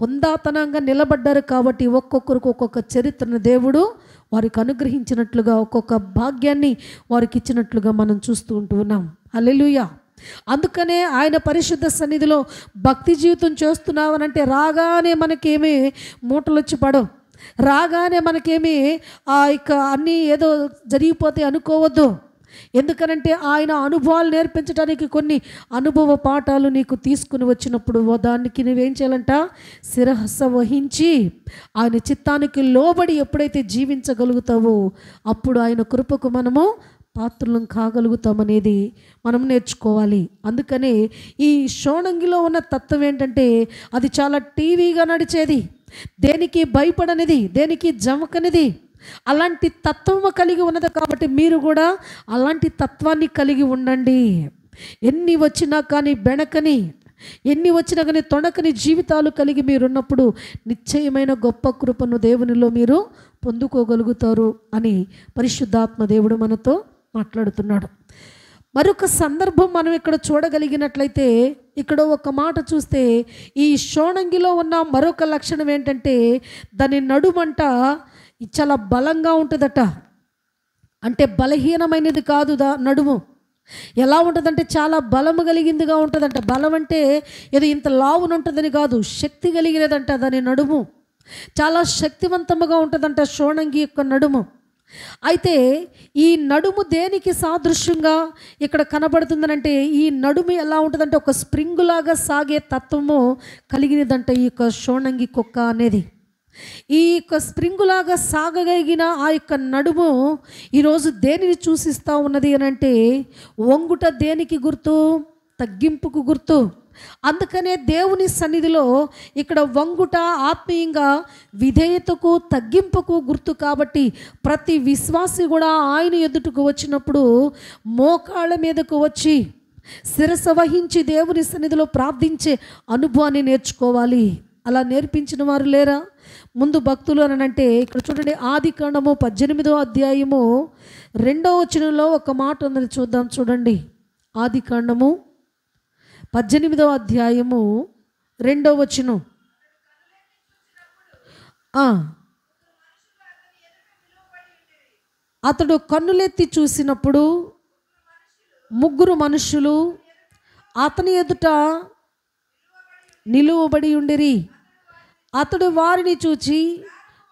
హుందాతనంగా నిలబడ్డారు. కాబట్టి ఒక్కొక్కరికి ఒక్కొక్క చరిత్రను దేవుడు వారికి అనుగ్రహించినట్లుగా, ఒక్కొక్క భాగ్యాన్ని వారికి ఇచ్చినట్లుగా మనం చూస్తూ ఉన్నాం. హల్లెలూయా. అందుకనే ఆయన పరిశుద్ధ సన్నిధిలో భక్తి జీవితం చేస్తున్నామనంటే రాగానే మనకేమీ మూటలు వచ్చి పడవు, రాగానే మనకేమీ ఇక అన్నీ ఏదో జరిగిపోతే అనుకోవద్దు. ఎందుకనంటే ఆయన అనుభవాలు నేర్పించడానికి కొన్ని అనుభవ పాఠాలు నీకు తీసుకుని వచ్చినప్పుడు దానికి నువ్వేం చేయాలంట? శిరస్సు వహించి ఆయన చిత్తానికి లోబడి ఎప్పుడైతే జీవించగలుగుతావో అప్పుడు ఆయన కృపకు మనము పాత్రలం కాగలుగుతామనేది మనం నేర్చుకోవాలి. అందుకనే ఈ షోణంగిలో ఉన్న తత్వం ఏంటంటే అది చాలా టీవీగా నడిచేది, దేనికి భయపడనిది, దేనికి జమకనిది, అలాంటి తత్వము కలిగి ఉన్నది. కాబట్టి మీరు కూడా అలాంటి తత్వాన్ని కలిగి ఉండండి. ఎన్ని వచ్చినా కానీ బెణకని, ఎన్ని వచ్చినా కానీ తొణకని జీవితాలు కలిగి మీరున్నప్పుడు నిశ్చయమైన గొప్ప కృపను దేవునిలో మీరు పొందుకోగలుగుతారు అని పరిశుద్ధాత్మ దేవుడు మనతో మాట్లాడుతున్నాడు. మరొక సందర్భం మనం ఇక్కడ చూడగలిగినట్లయితే, ఇక్కడ ఒక మాట చూస్తే ఈ షోణంగిలో ఉన్న మరొక లక్షణం ఏంటంటే దాని నడుమంట చాలా బలంగా ఉంటుందట. అంటే బలహీనమైనది కాదు నడుము. ఎలా ఉంటుందంటే చాలా బలము కలిగిందిగా ఉంటుందంట. బలం అంటే ఏదో ఇంత లావునుంటుందని కాదు, శక్తి కలిగినదంట దాని నడుము. చాలా శక్తివంతముగా ఉంటుందంట షోణంగి యొక్క నడుము. అయితే ఈ నడుము దేనికి సాదృశ్యంగా ఇక్కడ కనబడుతుందనంటే ఈ నడుము ఎలా ఉంటుందంటే ఒక స్ప్రింగులాగా సాగే తత్వము కలిగినదంట ఈ యొక్క షోణంగి కుక్క అనేది. ఈ యొక్క స్ప్రింగులాగా సాగగలిగిన ఆ యొక్క నడుము ఈరోజు దేనిని సూచిస్తూ ఉన్నది అని అంటే వంగుట దేనికి గుర్తు? తగ్గింపుకు గుర్తు. అందుకనే దేవుని సన్నిధిలో ఇక్కడ వంగుట ఆత్మీయంగా విధేయతకు తగ్గింపుకు గుర్తు. కాబట్టి ప్రతి విశ్వాసి కూడా ఆయన ఎదుటకు వచ్చినప్పుడు మోకాళ్ళ మీదకు వచ్చి శిరస్సు వహించి దేవుని సన్నిధిలో ప్రార్థించే అనుభవాన్ని నేర్చుకోవాలి. అలా నేర్పించిన వారు లేరా ముందు భక్తులు అని అంటే? ఇక్కడ చూడండి, ఆదికాండము 18వ అధ్యాయము 2వ వచనంలో ఒక మాట ఉందని చూద్దాం. చూడండి, ఆదికాండము 18వ అధ్యాయము 2వ వచనం. అతడు కన్నులెత్తి చూసినప్పుడు ముగ్గురు మనుషులు అతని ఎదుట నిలువబడి ఉండిరి. అతడు వారిని చూచి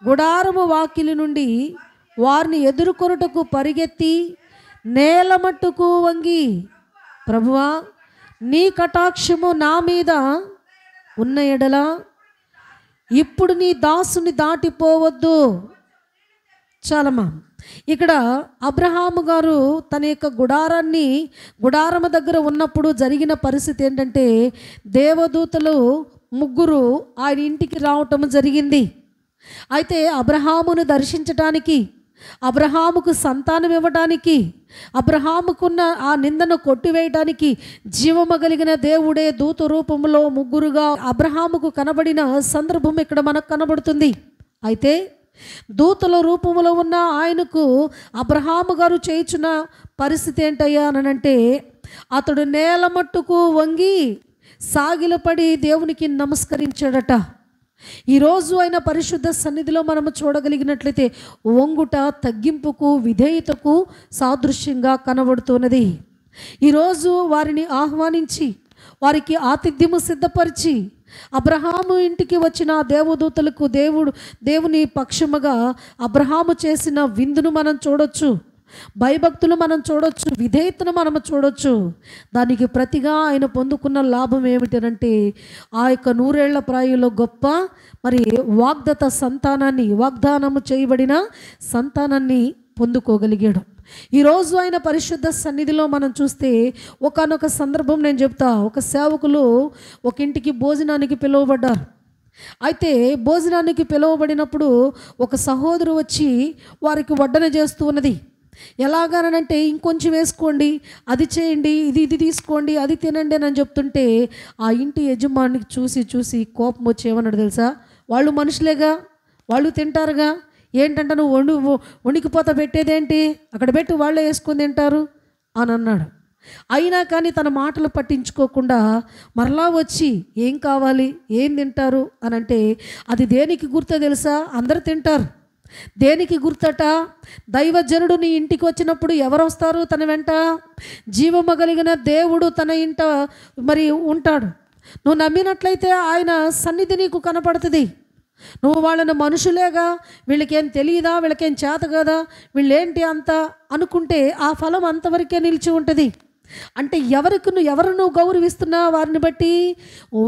గుడారము వాకిలి నుండి వారిని ఎదుర్కొనుటకు పరిగెత్తి నేల మట్టుకు వంగి, ప్రభువా, నీ కటాక్షము నా మీద ఉన్న ఎడల ఇప్పుడు నీ దాసుని దాటిపోవద్దు. చాలమ్మా. ఇక్కడ అబ్రహాము గారు తన యొక్క గుడారము దగ్గర ఉన్నప్పుడు జరిగిన పరిస్థితి ఏంటంటే దేవదూతలు ముగ్గురు ఆయన ఇంటికి రావటం జరిగింది. అయితే అబ్రహామును దర్శించటానికి, అబ్రహాముకు సంతానం ఇవ్వడానికి, అబ్రహాముకున్న ఆ నిందను కొట్టివేయటానికి జీవము కలిగిన దేవుడే దూత రూపంలో ముగ్గురుగా అబ్రహాముకు కనబడిన సందర్భం ఇక్కడ మనకు కనబడుతుంది. అయితే దూతల రూపంలో ఉన్న ఆయనకు అబ్రహాము గారు చేయుచున్న పరిస్థితి ఏంటయ్యా అనంటే అతడు నేల మట్టుకు వంగి సాగిలపడి దేవునికి నమస్కరించాడట. ఈరోజు ఆయన పరిశుద్ధ సన్నిధిలో మనము చూడగలిగినట్లయితే వంగుట తగ్గింపుకు విధేయతకు సాదృశ్యంగా కనబడుతున్నది. ఈరోజు వారిని ఆహ్వానించి వారికి ఆతిథ్యము సిద్ధపరిచి అబ్రహాము ఇంటికి వచ్చిన దేవదూతలకు దేవుని పక్షముగా అబ్రహాము చేసిన విందును మనం చూడొచ్చు, భయభక్తులు మనం చూడొచ్చు, విధేయతను మనం చూడొచ్చు. దానికి ప్రతిగా ఆయన పొందుకున్న లాభం ఏమిటంటే ఆ యొక్క 100 ఏళ్ల ప్రాయంలో గొప్ప వాగ్దత సంతానాన్ని, వాగ్దానము చేయబడిన సంతానాన్ని పొందుకోగలిగాడు. ఈరోజు ఆయన పరిశుద్ధ సన్నిధిలో మనం చూస్తే ఒకానొక సందర్భం నేను చెప్తా. ఒక సేవకులు ఒక ఇంటికి భోజనానికి పిలువబడ్డారు. అయితే భోజనానికి పిలువబడినప్పుడు ఒక సహోదరు వచ్చి వారికి వడ్డన చేస్తూ ఉన్నది. ఎలాగనంటే ఇంకొంచెం వేసుకోండి, అది చేయండి, ఇది తీసుకోండి, అది తినండి అని చెప్తుంటే ఆ ఇంటి యజమానికి చూసి కోపం వచ్చి ఏమన్నాడు తెలుసా? వాళ్ళు మనుషులేగా, వాళ్ళు తింటారుగా. ఏంటంటే నువ్వు వణికిపోత పెట్టేదేంటి, అక్కడ పెట్టి వాళ్ళే వేసుకొని తింటారు అని అన్నాడు. అయినా కానీ తన మాటలు పట్టించుకోకుండా మరలా వచ్చి ఏం కావాలి, ఏం తింటారు అని అంటే, అది దేనికి గుర్తో తెలుసా? అందరు తింటారు. దేనికి గుర్తట? దైవజనుడు నీ ఇంటికి వచ్చినప్పుడు ఎవరు వస్తారు తన వెంట? జీవము కలిగిన దేవుడు తన ఇంట మరి ఉంటాడు. నువ్వు నమ్మినట్లయితే ఆయన సన్నిధి నీకు కనపడుతుంది. నువ్వు వాళ్ళని మనుషులేగా, వీళ్ళకేం తెలియదా, వీళ్ళకేం చేత కదా, వీళ్ళేంటి అంత అనుకుంటే ఆ ఫలం అంతవరకే నిలిచి ఉంటుంది. అంటే ఎవరు నువ్వు గౌరవిస్తున్నా వారిని బట్టి,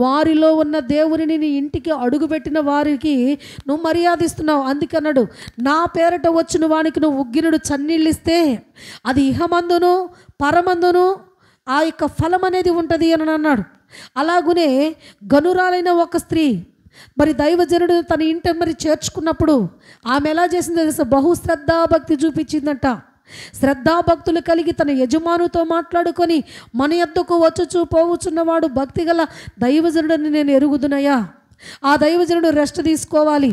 వారిలో ఉన్న దేవుని నీ ఇంటికి అడుగుపెట్టిన వారికి నువ్వు మర్యాదిస్తున్నావు. అందుకన్నాడు, నా పేరట వచ్చిన వానికి నువ్వు ఉగ్గినుడు చన్నీళ్ళు ఇస్తే అది ఇహమందును పరమందును ఆ యొక్క ఫలం అనేది ఉంటుంది అని అన్నాడు. అలాగునే గనురాలైన ఒక స్త్రీ మరి దైవజనుడు తన ఇంట మరి చేర్చుకున్నప్పుడు ఆమె ఎలా చేసిందో తెలుసా? బహు శ్రద్ధాభక్తి చూపించిందంట. శ్రద్ధాభక్తులు కలిగి తన యజమానుతో మాట్లాడుకొని, మన యొద్దకు వచ్చుచూ పోవుచున్నవాడు భక్తి గల దైవజనుడిని నేను ఎరుగుదునయ్యా. ఆ దైవజనుడు రెస్ట్ తీసుకోవాలి.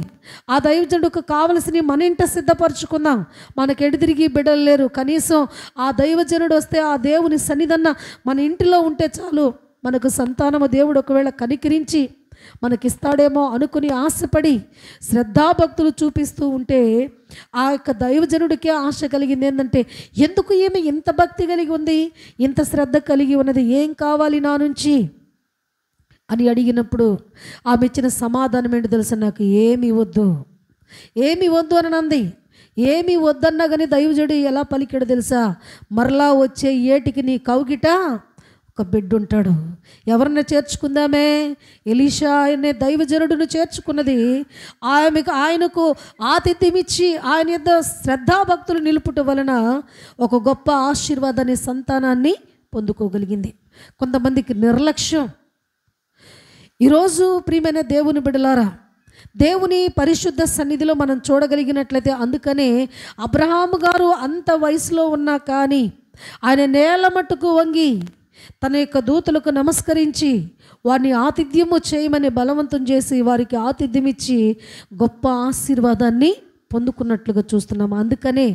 ఆ దైవజనుడికి కావలసిన మన ఇంట సిద్ధపరచుకుందాం. మనకు ఎడిదిరిగి బిడ్డలు లేరు, కనీసం ఆ దైవజనుడు వస్తే ఆ దేవుని సన్నిధన్న మన ఇంటిలో ఉంటే చాలు, మనకు సంతానము దేవుడు ఒకవేళ కనికరించి మనకిస్తాడేమో అనుకుని ఆశపడి శ్రద్ధాభక్తులు చూపిస్తూ ఉంటే ఆ యొక్క దైవజనుడికే ఆశ కలిగింది. ఏంటంటే, ఎందుకు ఈమె ఇంత భక్తి కలిగి ఉంది, ఇంత శ్రద్ధ కలిగి ఉన్నది, ఏం కావాలి నా నుంచి అని అడిగినప్పుడు ఆమె ఇచ్చిన సమాధానం ఏంటి తెలుసా? నాకు ఏమీ వద్దు, ఏమీ వద్దు అని అంది. ఏమీ వద్దన్నా కానీ దైవజనుడు ఎలా పలికాడు తెలుసా? మరలా వచ్చే ఏటికి నీ కౌగిట ఒక బిడ్డ ఉంటాడు. ఎవరన్నా చేర్చుకుందామే? ఎలీషా అనే దైవజనుడును చేర్చుకున్నది. ఆయనకు ఆతిథ్యం ఇచ్చి ఆయన యొద్ద శ్రద్ధాభక్తులు నిలుపుట వలన ఒక గొప్ప ఆశీర్వాదాన్ని, సంతానాన్ని పొందుకోగలిగింది. కొంతమందికి నిర్లక్ష్యం. ఈరోజు ప్రియమైన దేవుని బిడ్డలారా, దేవుని పరిశుద్ధ సన్నిధిలో మనం చూడగలిగినట్లయితే, అందుకనే అబ్రహాము గారు అంత వయసులో ఉన్నా కానీ ఆయన నేల మట్టుకు వంగి తన యొక్క దూతలకు నమస్కరించి వారిని ఆతిథ్యము చేయమని బలవంతం చేసి వారికి ఆతిథ్యం ఇచ్చి గొప్ప ఆశీర్వాదాన్ని పొందుకున్నట్లుగా చూస్తున్నాము. అందుకనే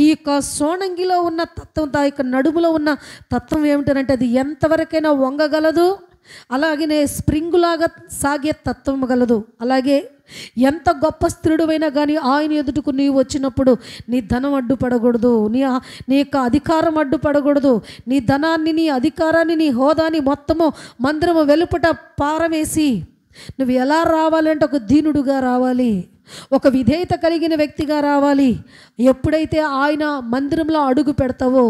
ఈ యొక్క సోనంగిలో ఉన్న తత్వం, ఆ యొక్క నడుములో ఉన్న తత్వం ఏమిటంటే, అది ఎంతవరకైనా వంగగలదు, అలాగనే స్ప్రింగులాగా సాగే తత్వం గలదు. అలాగే ఎంత గొప్ప స్త్రీడువైనా కానీ ఆయన ఎదుటకు నీవు వచ్చినప్పుడు నీ ధనం అడ్డుపడకూడదు, నీ యొక్క అధికారం అడ్డుపడకూడదు. నీ ధనాన్ని, నీ అధికారాన్ని, నీ హోదాని మొత్తము మందిరము వెలుపట పారవేసి నువ్వు ఎలా రావాలంటే ఒక దీనుడుగా రావాలి, ఒక విధేయత కలిగిన వ్యక్తిగా రావాలి. ఎప్పుడైతే ఆయన మందిరంలో అడుగు పెడతావో,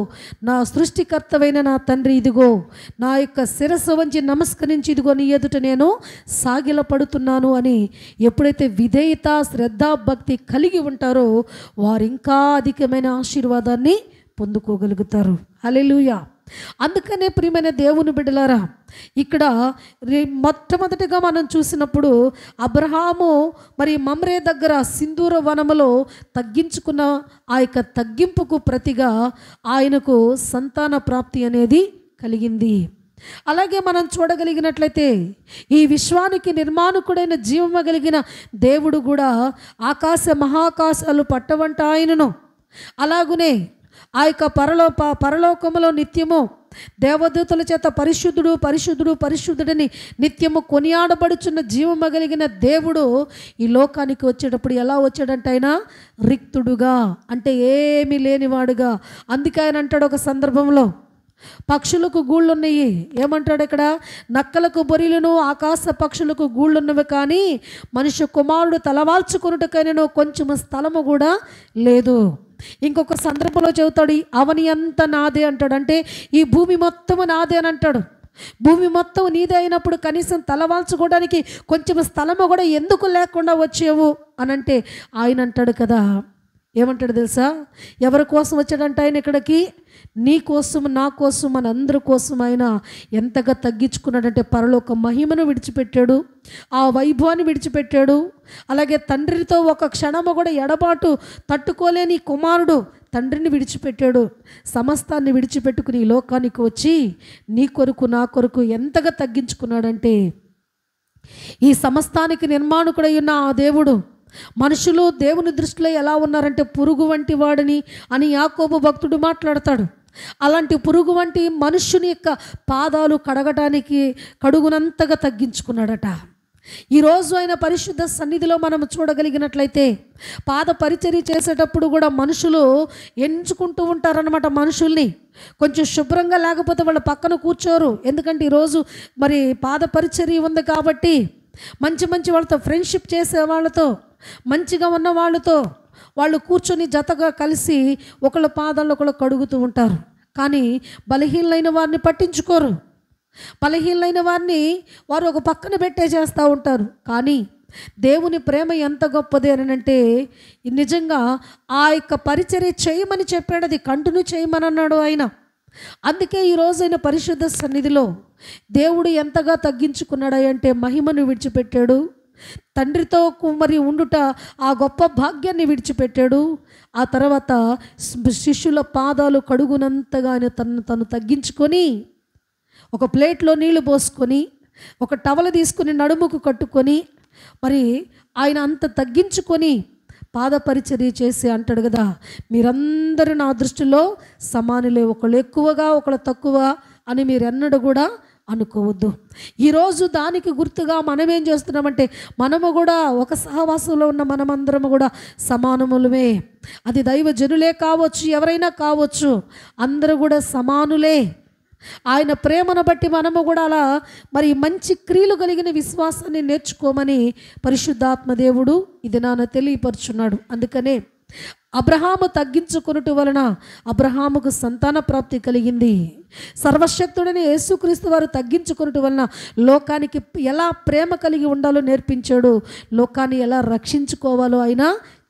నా సృష్టికర్తవైన నా తండ్రి, ఇదిగో నా యొక్క శిరస్సు వంచి నమస్కరించి ఇదిగో నీ ఎదుట నేను సాగిలపడుతున్నాను అని ఎప్పుడైతే విధేయత, శ్రద్ధ, భక్తి కలిగి ఉంటారో వారు ఇంకా అధికమైన ఆశీర్వాదాన్ని పొందుకోగలుగుతారు. హల్లెలూయా. అందుకనే ప్రియమైన దేవుని బిడ్డలారా, ఇక్కడ మొట్టమొదటిగా మనం చూసినప్పుడు అబ్రహాము మరి మమ్రే దగ్గర సింధూర వనములో తగ్గించుకున్న ఆ యొక్క తగ్గింపుకు ప్రతిగా ఆయనకు సంతాన ప్రాప్తి అనేది కలిగింది. అలాగే మనం చూడగలిగినట్లయితే ఈ విశ్వానికి నిర్మాణకుడైన జీవము కలిగిన దేవుడు కూడా ఆకాశ మహాకాశాలు పట్టవంట ఆయనను. అలాగునే ఆ యొక్క పరలోకములో నిత్యము దేవదూతల చేత పరిశుద్ధుడు పరిశుద్ధుడు పరిశుద్ధుడని నిత్యము కొనియాడబడుచున్న జీవము కలిగిన దేవుడు ఈ లోకానికి వచ్చేటప్పుడు ఎలా వచ్చాడంటే, ఆయన రిక్తుడుగా, అంటే ఏమీ లేనివాడుగా. అందుకే ఆయన అంటాడు ఒక సందర్భంలో, పక్షులకు గూళ్ళున్నాయి, ఏమంటాడు ఇక్కడ? నక్కలకు బొరిలను ఆకాశ పక్షులకు గూళ్ళున్నవి, కానీ మనుష్య కుమారుడు తలవాల్చుకున్నట్టుకైనా కొంచెం స్థలము కూడా లేదు. ఇంకొక సందర్భంలో చెబుతాడు, అవని అంత నాదే అంటాడు. అంటే ఈ భూమి మొత్తము నాదే అని అంటాడు. భూమి మొత్తం నీదే అయినప్పుడు కనీసం తలవాల్చుకోవడానికి కొంచెం స్థలము కూడా ఎందుకు లేకుండా వచ్చేవు అని అంటే ఆయన అంటాడు కదా, ఏమంటాడు తెలుసా? ఎవరి కోసం వచ్చాడంట ఆయన ఇక్కడికి? నీ కోసం, నా కోసం, మన అందరి కోసం ఆయన ఎంతగా తగ్గించుకున్నాడంటే పరలోక మహిమను విడిచిపెట్టాడు, ఆ వైభవాన్ని విడిచిపెట్టాడు. అలాగే తండ్రితో ఒక క్షణము కూడా ఎడబాటు తట్టుకోలేని కుమారుడు తండ్రిని విడిచిపెట్టాడు. సమస్తాన్ని విడిచిపెట్టుకుని ఈ లోకానికి వచ్చి నీ కొరకు, నా కొరకు ఎంతగా తగ్గించుకున్నాడంటే, ఈ సమస్తానికి నిర్మాణకుడై ఉన్న ఆ దేవుడు మనుషులు దేవుని దృష్టిలో ఎలా ఉన్నారంటే పురుగు వంటి వాడిని అని యాకోబు భక్తుడు మాట్లాడతాడు. అలాంటి పురుగు వంటి మనుష్యుని యొక్క పాదాలు కడగటానికి కడుగునంతగా తగ్గించుకున్నాడట. ఈరోజు ఆయన పరిశుద్ధ సన్నిధిలో మనం చూడగలిగినట్లయితే పాద పరిచర్య చేసేటప్పుడు కూడా మనుషులు ఎంచుకుంటూ ఉంటారనమాట. మనుషుల్ని కొంచెం శుభ్రంగా లేకపోతే వాళ్ళ పక్కన కూర్చోరు. ఎందుకంటే ఈరోజు మరి పాద పరిచర్య ఉంది కాబట్టి మంచి మంచి వాళ్ళతో ఫ్రెండ్షిప్ చేసే వాళ్ళతో, మంచిగా ఉన్న వాళ్ళతో వాళ్ళు కూర్చొని జతగా కలిసి ఒకళ్ళ పాదాలు ఒకళ్ళు కడుగుతూ ఉంటారు. కానీ బలహీనమైన వారిని పట్టించుకోరు. బలహీనమైన వారిని వారు ఒక పక్కన పెట్టేసేస్తూ ఉంటారు. కానీ దేవుని ప్రేమ ఎంత గొప్పది అని అంటే నిజంగా ఆ యొక్క పరిచర్య చేయమని చెప్పాడు, అది కంటిన్యూ చేయమని అన్నాడు ఆయన. అందుకే ఈరోజు ఆయన పరిశుద్ధ సన్నిధిలో దేవుడు ఎంతగా తగ్గించుకున్నాడు అంటే మహిమను విడిచిపెట్టాడు, తండ్రితో మరి ఉండుట ఆ గొప్ప భాగ్యాన్ని విడిచిపెట్టాడు. ఆ తర్వాత శిష్యుల పాదాలు కడుగునంతగా ఆయన తను తగ్గించుకొని ఒక ప్లేట్లో నీళ్లు పోసుకొని ఒక టవల్ తీసుకుని నడుముకు కట్టుకొని మరి ఆయన అంత తగ్గించుకొని పాద పరిచర్య చేసి అంటాడు కదా, మీరందరూ నా దృష్టిలో సమానులే, ఒకళ్ళు ఎక్కువగా ఒకళ్ళు తక్కువ అని మీరు ఎన్నడూ కూడా అనుకోవద్దు. ఈరోజు దానికి గుర్తుగా మనం ఏం చేస్తున్నామంటే మనము కూడా ఒక సహవాసంలో ఉన్న మనమందరము కూడా సమానములమే. అది దైవజనులే కావచ్చు, ఎవరైనా కావచ్చు, అందరూ కూడా సమానులే. ఆయన ప్రేమను బట్టి మనము కూడా అలా మరి మంచి క్రియలు కలిగిన విశ్వాసాన్ని నేర్చుకోమని పరిశుద్ధాత్మ దేవుడు ఇది నాన్న తెలియపరుచున్నాడు. అందుకనే అబ్రహాము తగ్గించుకొనుట వలన అబ్రహాముకు సంతాన ప్రాప్తి కలిగింది. సర్వశక్తుడని యేసుక్రీస్తు వారు తగ్గించుకొనుట వలన లోకానికి ఎలా ప్రేమ కలిగి ఉండాలో నేర్పించాడు, లోకాన్ని ఎలా రక్షించుకోవాలో ఆయన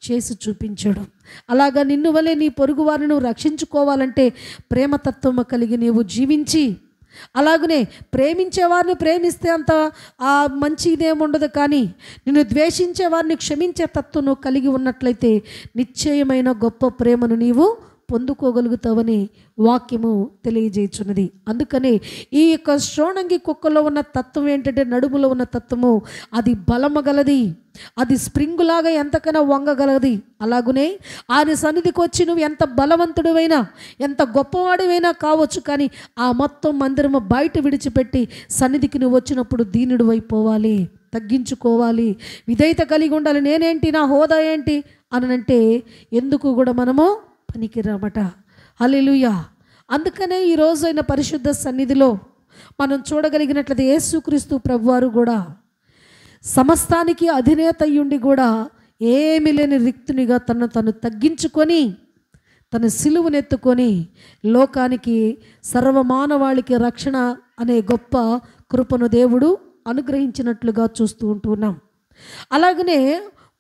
చేసి చూపించాడు. అలాగా నిన్ను వలె నీ పొరుగు వారిని నువ్వు రక్షించుకోవాలంటే ప్రేమతత్వము కలిగి నీవు జీవించి, అలాగనే ప్రేమించే వారిని ప్రేమిస్తే అంత మంచి ఇదేముండదు, కానీ నిన్ను ద్వేషించే వారిని క్షమించే తత్వం నువ్వు కలిగి ఉన్నట్లయితే నిశ్చయమైన గొప్ప ప్రేమను నీవు పొందుకోగలుగుతావని వాక్యము తెలియజేయుచున్నది. అందుకని ఈ యొక్క షోణంగి కుక్కలో ఉన్న తత్వం ఏంటంటే, నడుములో ఉన్న తత్వము అది బలము గలది, అది స్ప్రింగులాగా ఎంతకైనా వంగగలది. అలాగునే ఆయన సన్నిధికి వచ్చి నువ్వు ఎంత బలవంతుడివైనా ఎంత గొప్పవాడివైనా కావచ్చు, కానీ ఆ మొత్తం మందిరము బయట విడిచిపెట్టి సన్నిధికి నువ్వు వచ్చినప్పుడు దీనుడు అయిపోవాలి, తగ్గించుకోవాలి, విధేయత కలిగి ఉండాలి. నేనేంటి, నా హోదా ఏంటి అనంటే ఎందుకు కూడా మనము పనికిరామట. హల్లెలూయా. అందుకనే ఈరోజు అయిన పరిశుద్ధ సన్నిధిలో మనం చూడగలిగినట్లయితే యేసుక్రీస్తు ప్రభువారు కూడా సమస్తానికి అధినేత అయ్యుండి కూడా ఏమీ లేని రిక్తునిగా తను తగ్గించుకొని తన సిలువనెత్తుకొని లోకానికి సర్వమానవాళికి రక్షణ అనే గొప్ప కృపను దేవుడు అనుగ్రహించినట్లుగా చూస్తూ ఉంటున్నాం. అలాగనే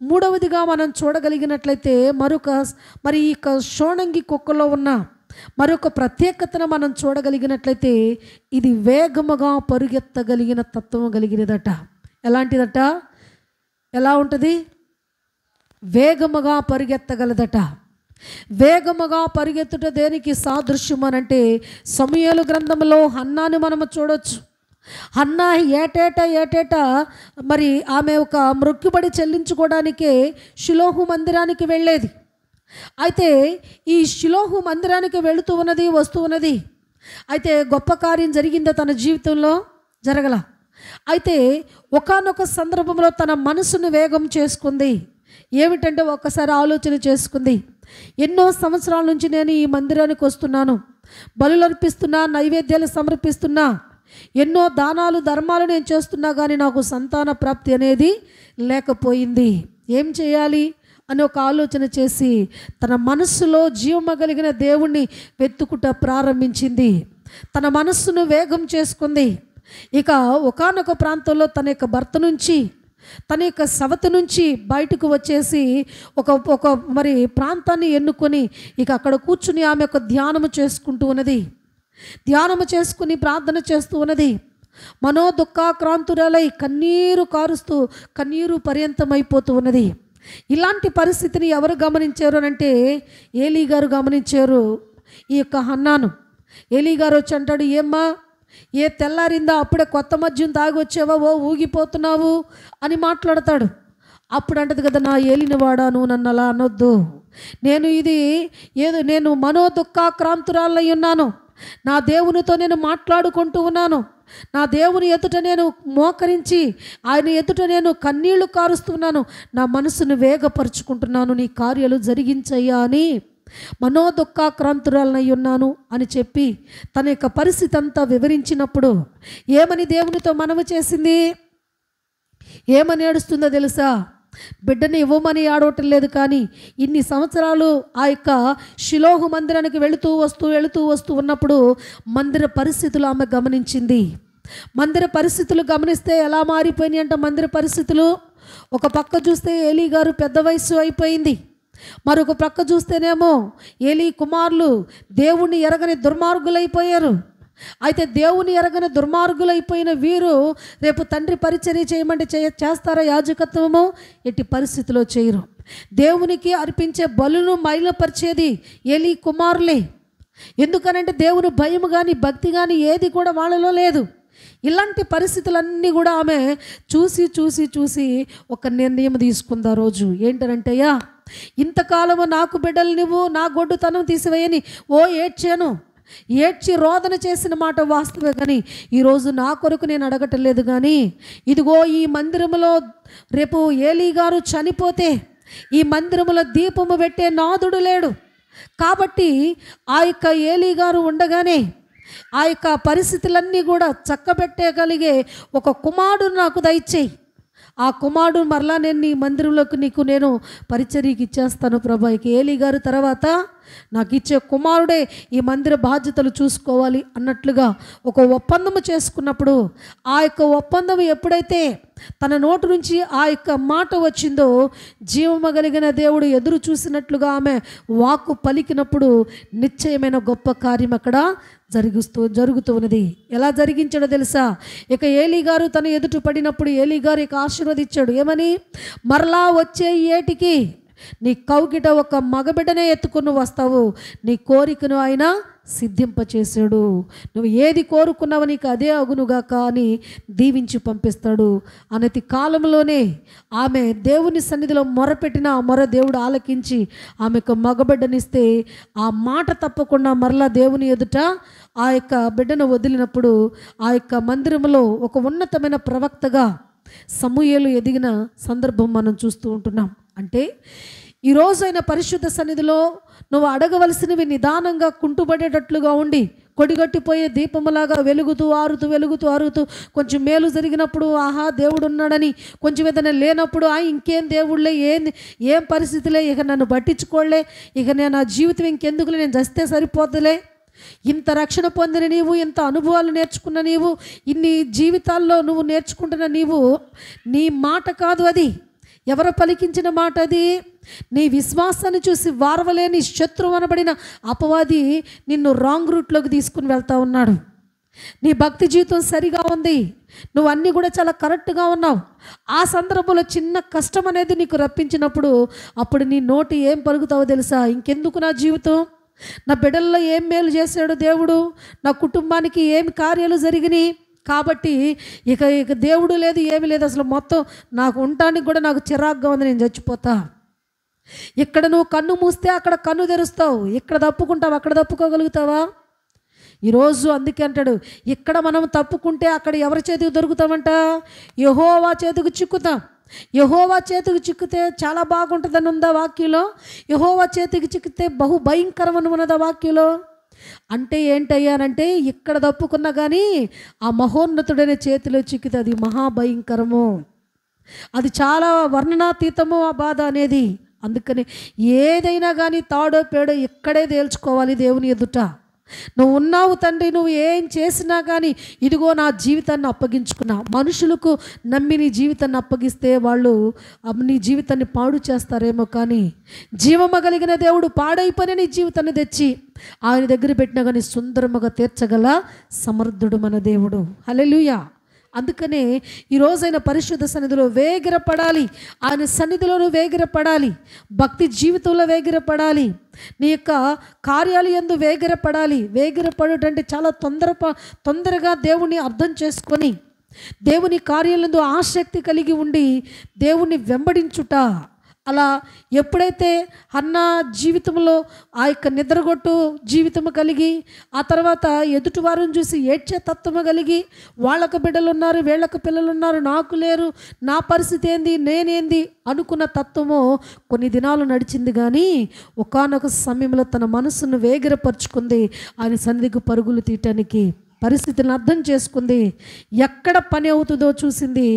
మూడవదిగా మనం చూడగలిగినట్లయితే మరి ఈ షోణంగి కుక్కలో ఉన్న మరొక ప్రత్యేకతను మనం చూడగలిగినట్లయితే ఇది వేగముగా పరుగెత్తగలిగిన తత్వం కలిగినదట. ఎలాంటిదట? ఎలా ఉంటుంది? వేగముగా పరిగెత్తగలదట. వేగముగా పరిగెత్తుట దేనికి సాదృశ్యం అనంటే సమూయేలు గ్రంథంలో హన్నాని మనము చూడొచ్చు. హన్నా ఏటేటా మరి ఆమె ఒక మొక్కుబడి చెల్లించుకోవడానికే షిలోహు మందిరానికి వెళ్ళేది. అయితే ఈ షిలోహు మందిరానికి వెళుతూ ఉన్నది, వస్తూ ఉన్నది. అయితే గొప్ప కార్యం జరిగిందో తన జీవితంలో జరగల. అయితే ఒకానొక సందర్భంలో తన మనసును వేగం చేసుకుంది. ఏమిటంటే ఒక్కసారి ఆలోచన చేసుకుంది, ఎన్నో సంవత్సరాల నుంచి నేను ఈ మందిరానికి వస్తున్నాను, బలులు అర్పిస్తున్నా, నైవేద్యాలు సమర్పిస్తున్నా, ఎన్నో దానాలు ధర్మాలు నేను చేస్తున్నా, కానీ నాకు సంతాన ప్రాప్తి అనేది లేకపోయింది. ఏం చేయాలి అని ఒక ఆలోచన చేసి తన మనస్సులో జీవము కలిగిన దేవుణ్ణి వెతుకుట ప్రారంభించింది. తన మనస్సును వేగం చేసుకుంది. ఇక ఒకానొక ప్రాంతంలో తన యొక్క భర్త నుంచి, తన యొక్క సవతి నుంచి బయటకు వచ్చేసి ఒక మరి ప్రాంతాన్ని ఎన్నుకొని ఇక అక్కడ కూర్చుని ఆమె ఒక ధ్యానము చేసుకుంటూ ఉన్నది. ధ్యానము చేసుకుని ప్రార్థన చేస్తూ ఉన్నది. మనోదుఃఖాక్రాంతురాలై కన్నీరు కారుస్తూ కన్నీరు పర్యంతమైపోతూ ఉన్నది. ఇలాంటి పరిస్థితిని ఎవరు గమనించారు అంటే ఏలీ గారు గమనించారు ఈ యొక్క హన్నాను. ఏలీ గారు వచ్చి అంటాడు, ఏమ్మా ఏ తెల్లారిందా, అప్పుడే కొత్త మద్యం తాగి వచ్చావా, ఓ ఊగిపోతున్నావు అని మాట్లాడతాడు. అప్పుడు అంటది కదా, నా ఏలినవాడా నువ్వు నన్ను అలా అనొద్దు, నేను మనోదుఃఖాక్రాంతురాలై ఉన్నాను, నా దేవునితో నేను మాట్లాడుకుంటూ ఉన్నాను, నా దేవుని ఎదుట నేను మోకరించి ఆయన ఎదుట నేను కన్నీళ్లు కారుస్తున్నాను, నా మనసును వేగపరుచుకుంటున్నాను, నీ కార్యాలు జరిగించయ్యా అని మనోదుఃఖాక్రాంతురాలనై ఉన్నాను అని చెప్పి తన యొక్క పరిస్థితి అంతా వివరించినప్పుడు ఏమని దేవునితో మనవి చేసింది, ఏమని ఏడుస్తుందో తెలుసా? బిడ్డని ఇవ్వమని ఆడవటం లేదు, కానీ ఇన్ని సంవత్సరాలు ఆ యొక్క షిలోహు మందిరానికి వెళుతూ వస్తూ ఉన్నప్పుడు మందిర పరిస్థితులు ఆమె గమనించింది. మందిర పరిస్థితులు గమనిస్తే ఎలా మారిపోయినాయి అంటే, మందిర పరిస్థితులు ఒక పక్క చూస్తే ఏలీ గారు పెద్ద వయసు అయిపోయింది, మరొక ప్రక్క చూస్తేనేమో ఏలీ కుమారులు దేవుణ్ణి ఎరగని దుర్మార్గులైపోయారు. అయితే దేవుని ఎరగని దుర్మార్గులైపోయిన వీరు రేపు తండ్రి పరిచర్య చేయమంటే చేస్తారా? యాజకత్వము ఎట్టి పరిస్థితిలో చేయరు. దేవునికి అర్పించే బలును మైలపరిచేది ఏలీ కుమారులే. ఎందుకనంటే దేవుని భయం కానీ భక్తి కానీ ఏది కూడా వాళ్ళలో లేదు. ఇలాంటి పరిస్థితులన్నీ కూడా ఆమె చూసి ఒక నిర్ణయం తీసుకుంది ఆ రోజు. ఏంటనంటే, అయ్యా ఇంతకాలము నాకు బిడ్డలు నువ్వు నా గొడ్డుతనం తీసివేయని ఏడ్చి రోదన చేసిన మాట వాస్తవే, కానీ ఈరోజు నా కొరకు నేను అడగటం లేదు, కానీ ఇదిగో ఈ మందిరములో రేపు ఏలీ గారు చనిపోతే ఈ మందిరములో దీపము పెట్టే నాదుడు లేడు, కాబట్టి ఆ యొక్క ఏలీ గారు ఉండగానే ఆ యొక్క పరిస్థితులన్నీ కూడా చక్కబెట్టగలిగే ఒక కుమారుడు నాకు దయచేయి, ఆ కుమారుడు మరలా నేను నీ మందిరంలోకి నేను పరిచర్యకి ఇచ్చేస్తాను ప్రభా. ఇక ఏలీ గారు తర్వాత నాకు ఇచ్చే కుమారుడే ఈ మందిర బాధ్యతలు చూసుకోవాలి అన్నట్లుగా ఒక ఒప్పందము చేసుకున్నప్పుడు, ఆ యొక్క ఒప్పందం ఎప్పుడైతే తన నోటు నుంచి ఆ యొక్క మాట వచ్చిందో, జీవము కలిగిన దేవుడు ఎదురు చూసినట్లుగా ఆమె వాక్కు పలికినప్పుడు నిశ్చయమైన గొప్ప కార్యం అక్కడ జరుగుతూ ఉన్నది. ఎలా జరిగించాడో తెలుసా? ఇక ఏలీ గారు తన ఎదుట పడినప్పుడు ఏలీ గారు ఇక ఆశీర్వదించాడు. ఏమని? మరలా వచ్చే ఏటికి నీ కౌగిట ఒక మగబిడ్డనే ఎత్తుకుని వస్తావు, నీ కోరికను ఆయన సిద్ధింపచేశాడు, నువ్వు ఏది కోరుకున్నావు నీకు అదే అగునుగా అని దీవించి పంపిస్తాడు. అనతి కాలంలోనే ఆమె దేవుని సన్నిధిలో మొరపెట్టిన ఆ మొర దేవుడు ఆలకించి ఆమెకు మగబిడ్డనిస్తే, ఆ మాట తప్పకుండా మరలా దేవుని ఎదుట ఆ యొక్క బిడ్డను వదిలినప్పుడు ఆ యొక్క మందిరంలో ఒక ఉన్నతమైన ప్రవక్తగా సమూయేలు ఎదిగిన సందర్భం మనం చూస్తూ ఉంటున్నాం. అంటే ఈరోజు అయిన పరిశుద్ధ సన్నిధిలో నువ్వు అడగవలసినవి నిదానంగా కుంటుపడేటట్లుగా ఉండి, కొడిగట్టిపోయే దీపములాగా వెలుగుతూ ఆరుతూ కొంచెం మేలు జరిగినప్పుడు ఆహా దేవుడు ఉన్నాడని, కొంచెం ఏదైనా లేనప్పుడు ఇంకేం దేవుళ్ళే, ఏం పరిస్థితులే, ఇక నన్ను పట్టించుకోలే, ఇక నేను నా జీవితం ఇంకెందుకులే, నేను చస్తే సరిపోతులే, ఇంత రక్షణ పొందిన నీవు, ఇంత అనుభవాలు నేర్చుకున్న నీవు, ఇన్ని జీవితాల్లో నువ్వు నేర్చుకుంటున్న నీవు, నీ మాట కాదు అది. ఎవరు పలికించిన మాట అది? నీ విశ్వాసాన్ని చూసి వారవలేని శత్రువు అనబడిన అపవాది నిన్ను రాంగ్ రూట్లోకి తీసుకుని వెళ్తా ఉన్నాడు. నీ భక్తి జీవితం సరిగా ఉంది, నువ్వు అన్నీ కూడా చాలా కరెక్ట్గా ఉన్నావు. ఆ సందర్భంలో చిన్న కష్టం అనేది నీకు రప్పించినప్పుడు అప్పుడు నీ నోటి ఏం పలుకుతావో తెలుసా? ఇంకెందుకు నా జీవితం, నా బిడ్డల్లో ఏం మేలు చేశాడు దేవుడు, నా కుటుంబానికి ఏమి కార్యాలు జరిగినాయి, కాబట్టి ఇక దేవుడు లేదు, ఏమి లేదు, అసలు మొత్తం నాకు ఉండటానికి కూడా నాకు చిరాగ్గా ఉంది, నేను చచ్చిపోతా. ఇక్కడ నువ్వు కన్ను మూస్తే అక్కడ కన్ను తెరుస్తావు, ఇక్కడ తప్పుకుంటావు అక్కడ తప్పుకోగలుగుతావా? ఈరోజు అందుకే అంటాడు, ఇక్కడ మనం తప్పుకుంటే అక్కడ ఎవరి చేతికి దొరుకుతామంట? యెహోవా చేతికి చిక్కుతాం. యెహోవా చేతికి చిక్కితే చాలా బాగుంటుందని ఉందా వాక్యంలో? యెహోవా చేతికి చిక్కితే బహు భయంకరమని ఉన్నదా వాక్యంలో? అంటే ఏంటయ్యానంటే, ఇక్కడ తప్పుకున్నా కానీ ఆ మహోన్నతుడైన చేతిలో చిక్కితే అది మహాభయంకరము, అది చాలా వర్ణనాతీతము ఆ బాధ అనేది. అందుకని ఏదైనా కానీ తాడో పేడో ఇక్కడే తేల్చుకోవాలి దేవుని ఎదుట. నువ్వు ఉన్నావు తండ్రి, నువ్వు ఏం చేసినా కానీ ఇదిగో నా జీవితాన్ని అప్పగించుకున్నా. మనుషులకు నమ్మి నీ జీవితాన్ని అప్పగిస్తే వాళ్ళు నీ జీవితాన్ని పాడు చేస్తారేమో, కానీ జీవము కలిగిన దేవుడు పాడైపోయిన నీ జీవితాన్ని తెచ్చి ఆయన దగ్గర పెట్టినా కానీ సుందరముగా తీర్చగల సమర్థుడు మన దేవుడు. హల్లెలూయా. అందుకనే ఈరోజైన పరిశుద్ధ సన్నిధిలో వేగిరపడాలి, ఆయన సన్నిధిలోనూ వేగిరపడాలి, భక్తి జీవితంలో వేగిరపడాలి, నీ యొక్క కార్యాలు యందు వేగిరపడాలి. వేగిరపడటంటే చాలా తొందరగా దేవుణ్ణి అర్థం చేసుకొని దేవుని కార్యాలందు ఆసక్తి కలిగి ఉండి దేవుణ్ణి వెంబడించుట. అలా ఎప్పుడైతే హన్నా జీవితంలో ఆ యొక్క నిద్రగొట్టు జీవితము కలిగి, ఆ తర్వాత ఎదుటి వారిని చూసి ఏడ్చే తత్వము కలిగి, వాళ్ళకు బిడ్డలు ఉన్నారు, వీళ్ళకు పిల్లలు ఉన్నారు, నాకు లేరు, నా పరిస్థితి ఏంది, నేనేంది అనుకున్న తత్వము కొన్ని దినాలు నడిచింది. కానీ ఒకానొక సమయంలో తన మనసును వేగిరపరుచుకుంది. ఆయన సన్నిధికి పరుగులు తీయటానికి పరిస్థితులను అర్థం చేసుకుంది. ఎక్కడ పని అవుతుందో చూసింది.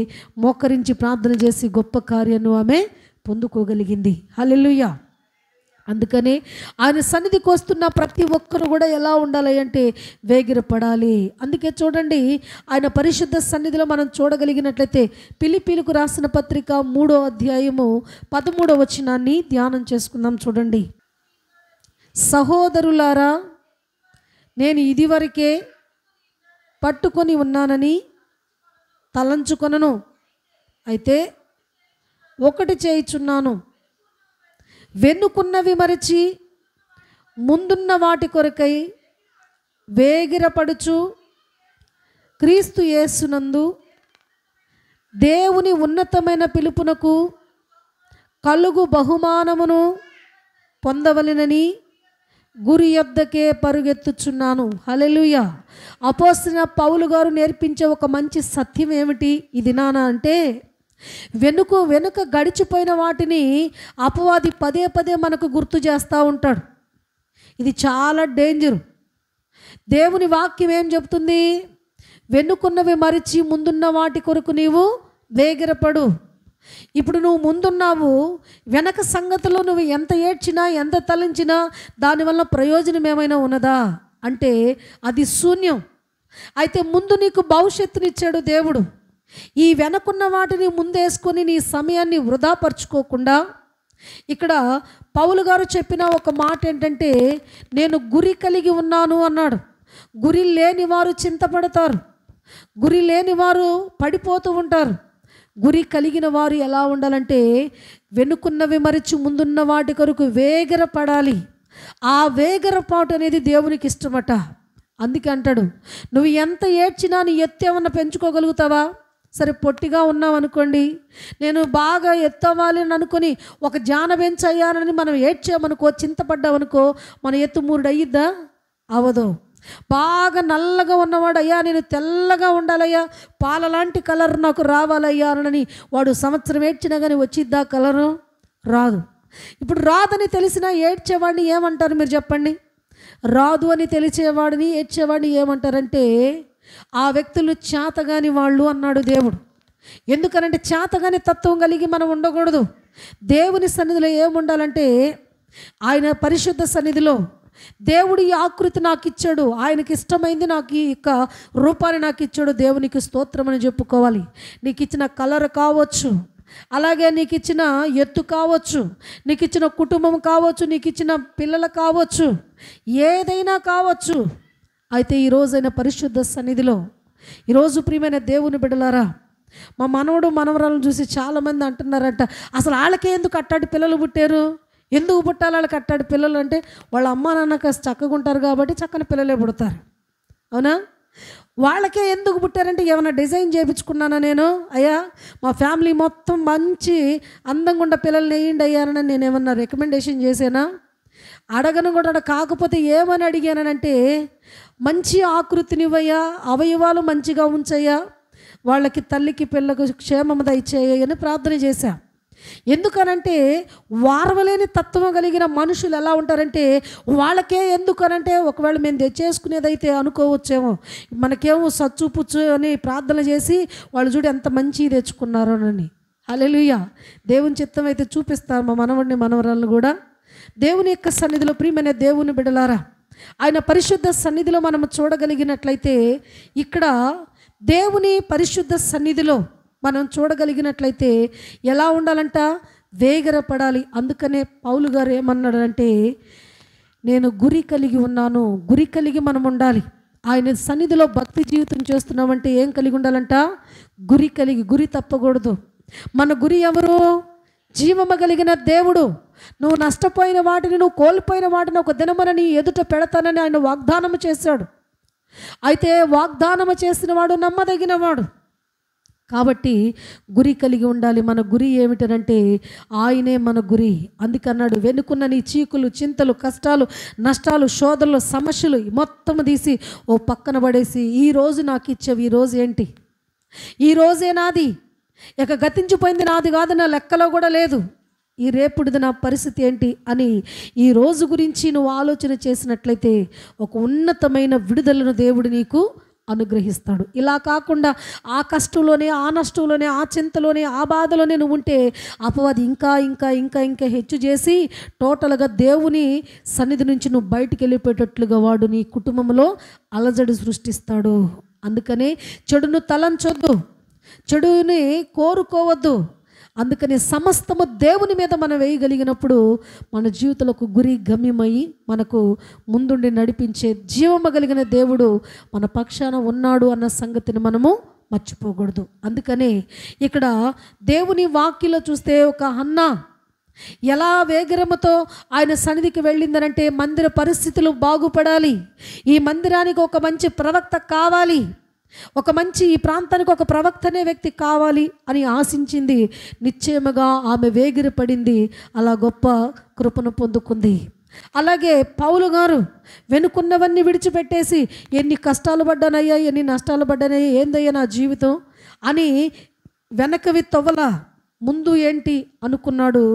మోకరించి ప్రార్థన చేసి గొప్ప కార్యాన్ని ఆమె పొందుకోగలిగింది. హల్లెలూయా. అందుకని ఆయన సన్నిధికి వస్తున్న ప్రతి ఒక్కరు కూడా ఎలా ఉండాలి అంటే వేగిరపడాలి. అందుకే చూడండి, ఆయన పరిశుద్ధ సన్నిధిలో మనం చూడగలిగినట్లయితే ఫిలిప్పీయులకు రాసిన పత్రిక 3వ అధ్యాయము 13వ వచనాన్ని ధ్యానం చేసుకుందాం. చూడండి. సహోదరులారా, నేను ఇదివరకే పట్టుకొని ఉన్నానని తలంచుకొనను, అయితే ఒకటి చేయుచున్నాను, వెనుకున్నవి మరచి ముందున్న వాటి కొరకై వేగిరపడుచు క్రీస్తు యేసునందు దేవుని ఉన్నతమైన పిలుపునకు కలుగు బహుమానమును పొందవలెనని గురి యొద్దకే పరుగెత్తుచున్నాను. హల్లెలూయా. అపోస్తలుడైన పౌలు గారు నేర్పించే ఒక మంచి సత్యం ఏమిటి ఈ దినాన అంటే, వెనుక గడిచిపోయిన వాటిని అపవాది పదే పదే మనకు గుర్తు చేస్తూ ఉంటాడు. ఇది చాలా డేంజర్. దేవుని వాక్యం ఏం చెప్తుంది? వెనుకున్నవి మరిచి ముందున్న వాటి కొరకు నీవు వేగిరపడు. ఇప్పుడు నువ్వు ముందున్నావు, వెనక సంగతిలో నువ్వు ఎంత ఏడ్చినా ఎంత తలంచినా దానివల్ల ప్రయోజనం ఏమైనా ఉన్నదా అంటే అది శూన్యం. అయితే ముందు నీకు భవిష్యత్తునిచ్చాడు దేవుడు. ఈ వెనకున్న వాటిని ముందేసుకొని నీ సమయాన్ని వృధాపరచుకోకుండా, ఇక్కడ పౌలు గారు చెప్పిన ఒక మాట ఏంటంటే, నేను గురి కలిగి ఉన్నాను అన్నాడు. గురి లేని వారు చింతపడతారు, గురి లేని వారు పడిపోతూ ఉంటారు. గురి కలిగిన వారు ఎలా ఉండాలంటే వెనుకున్నవి మరిచి ముందున్న వాటి కొరకు వేగరపడాలి. ఆ వేగరపాటు అనేది దేవునికి ఇష్టమట. అందుకే అంటాడు, నువ్వు ఎంత ఏడ్చినా నీ ఎత్తు ఏమన్నా పెంచుకోగలుగుతావా? సరే, పొట్టిగా ఉన్నావు అనుకోండి, నేను బాగా ఎత్తవ్వాలి అని అనుకొని ఒక జాన పెంచయ్యానని మనం ఏడ్చామనుకో, చింతపడ్డామనుకో, మన ఎత్తు 3 అయ్యిద్దా? అవదు. బాగా నల్లగా ఉన్నవాడు, అయ్యా నేను తెల్లగా ఉండాలయ్యా, పాలలాంటి కలర్ నాకు రావాలయ్యా అని వాడు సంవత్సరం ఏడ్చినా కానీ వచ్చిద్దా కలరు? రాదు. ఇప్పుడు రాదని తెలిసినా ఏడ్చేవాడిని ఏమంటారు మీరు చెప్పండి? రాదు అని తెలిసేవాడిని ఏడ్చేవాడిని ఏమంటారంటే ఆ వ్యక్తులు చేతగాని వాళ్ళు అన్నాడు దేవుడు. ఎందుకనంటే చేతగాని తత్వం కలిగి మనం ఉండకూడదు. దేవుని సన్నిధిలో ఏముండాలంటే, ఆయన పరిశుద్ధ సన్నిధిలో దేవుడు ఈ ఆకృతి నాకు ఇచ్చాడు, ఆయనకి ఇష్టమైంది నాకు ఈ యొక్క రూపాన్ని నాకు ఇచ్చాడు, దేవునికి స్తోత్రం అని చెప్పుకోవాలి. నీకు ఇచ్చిన కలర్ కావచ్చు, అలాగే నీకు ఇచ్చిన ఎత్తు కావచ్చు, నీకు ఇచ్చిన కుటుంబం కావచ్చు, నీకు ఇచ్చిన పిల్లలు కావచ్చు, ఏదైనా కావచ్చు. అయితే ఈరోజైన పరిశుద్ధ సన్నిధిలో, ఈరోజు ప్రియమైన దేవుని బిడ్డలారా, మా మనవడు మనవరాలను చూసి చాలామంది అంటున్నారంట, అసలు వాళ్ళకే ఎందుకు అట్టాడి పిల్లలు పుట్టారు, ఎందుకు పుట్టాలి వాళ్ళకి అట్టాడి పిల్లలు అంటే, వాళ్ళ అమ్మ నాన్న కాస్త చక్కగా ఉంటారు కాబట్టి చక్కని పిల్లలే పుడతారు. అవునా? వాళ్ళకే ఎందుకు పుట్టారంటే, ఏమైనా డిజైన్ చేయించుకున్నానా నేను? అయ్యా మా ఫ్యామిలీ మొత్తం మంచి అందంగా ఉన్న పిల్లల్ని వేయండి అయ్యానని నేను ఏమన్నా రికమెండేషన్ చేసానా? అడగను కూడా. కాకపోతే ఏమని అడిగానంటే, మంచి ఆకృతినివయ్యా, అవయవాలు మంచిగా ఉంచయ్యా, వాళ్ళకి తల్లికి పిల్లకు క్షేమము దయచేయ అని ప్రార్థన చేశా. ఎందుకనంటే వారవలేని తత్వం కలిగిన మనుషులు ఎలా ఉంటారంటే, వాళ్ళకే ఎందుకనంటే ఒకవేళ మేము తెచ్చేసుకునేదైతే అనుకోవచ్చేమో, మనకేమో సచ్చు పుచ్చు అని ప్రార్థన చేసి వాళ్ళు చూడు ఎంత మంచి తెచ్చుకున్నారో అని. హల్లెలూయా. దేవుని చిత్తం అయితే చూపిస్తారు మా మనవడిని మనవరాలను కూడా. దేవుని యొక్క సన్నిధిలో ప్రియమైన దేవుని బిడ్డలారా, ఆయన పరిశుద్ధ సన్నిధిలో మనం చూడగలిగినట్లయితే, ఇక్కడ దేవుని పరిశుద్ధ సన్నిధిలో మనం చూడగలిగినట్లయితే ఎలా ఉండాలంట? వేగరపడాలి. అందుకనే పౌలు గారు ఏమన్నాడంటే, నేను గురి కలిగి ఉన్నాను. గురి కలిగి మనం ఉండాలి. ఆయన సన్నిధిలో భక్తి జీవితం చేస్తున్నామంటే ఏం కలిగి ఉండాలంట? గురి కలిగి. గురి తప్పకూడదు. మన గురి ఎవరు? జీవము కలిగిన దేవుడు. నువ్వు నష్టపోయిన వాటిని, నువ్వు కోల్పోయిన వాటిని ఒక దినమున నీ ఎదుట పెడతానని ఆయన వాగ్దానము చేశాడు. అయితే వాగ్దానము చేసిన వాడు నమ్మదగిన వాడు. కాబట్టి గురి కలిగి ఉండాలి. మన గురి ఏమిటనంటే ఆయనే మన గురి. అందుకన్నాడు, వెనుకున్న నీ చీకులు, చింతలు, కష్టాలు, నష్టాలు, శోధనలు, సమస్యలు మొత్తం తీసి ఓ పక్కన పడేసి ఈరోజు నాకు ఇచ్చేవి. ఈరోజు ఏంటి? ఈరోజే నాది, ఇక గతించిపోయింది నాది కాదు, నా లెక్కలో కూడా లేదు. ఈ రేపుడిది నా పరిస్థితి ఏంటి అని ఈ రోజు గురించి నువ్వు ఆలోచన చేసినట్లయితే ఒక ఉన్నతమైన విడుదలను దేవుడు నీకు అనుగ్రహిస్తాడు. ఇలా కాకుండా ఆ కష్టంలోనే, ఆ నష్టంలోనే, ఆ చింతలోనే, ఆ బాధలోనే నువ్వు ఉంటే అపవాది ఇంకా ఇంకా ఇంకా ఇంకా హెచ్చు చేసి టోటల్గా దేవుని సన్నిధి నుంచి నువ్వు బయటికి వెళ్ళిపోయేటట్లుగా వాడు నీ కుటుంబంలో అలజడి సృష్టిస్తాడు. అందుకనే చెడును తలంచొద్దు, చెడుని కోరుకోవద్దు. అందుకని సమస్తము దేవుని మీద మనం వేయగలిగినప్పుడు మన జీవితంలో గురి గమ్యమై మనకు ముందుండి నడిపించే జీవము కలిగిన దేవుడు మన పక్షాన ఉన్నాడు అన్న సంగతిని మనము మర్చిపోకూడదు. అందుకనే ఇక్కడ దేవుని వాక్యలో చూస్తే ఒక హన్నా ఎలా వేగిరముతో ఆయన సన్నిధికి వెళ్ళిందనంటే మందిర పరిస్థితులు బాగుపడాలి, ఈ మందిరానికి ఒక మంచి ప్రవక్త కావాలి, ఒక మంచి ఈ ప్రాంతానికి ఒక ప్రవక్త అనే వ్యక్తి కావాలి అని ఆశించింది. నిశ్చయముగా ఆమె వేగిరపడింది, అలా గొప్ప కృపను పొందుకుంది. అలాగే పౌలు గారు వెనుకున్నవన్నీ విడిచిపెట్టేసి ఎన్ని కష్టాలు పడ్డానయ్యా, ఎన్ని నష్టాలు పడ్డానయ్యా, ఏందయ్యా నా జీవితం అని వెనకవి తవ్వల, ముందు ఏంటి అనుకున్నాడు.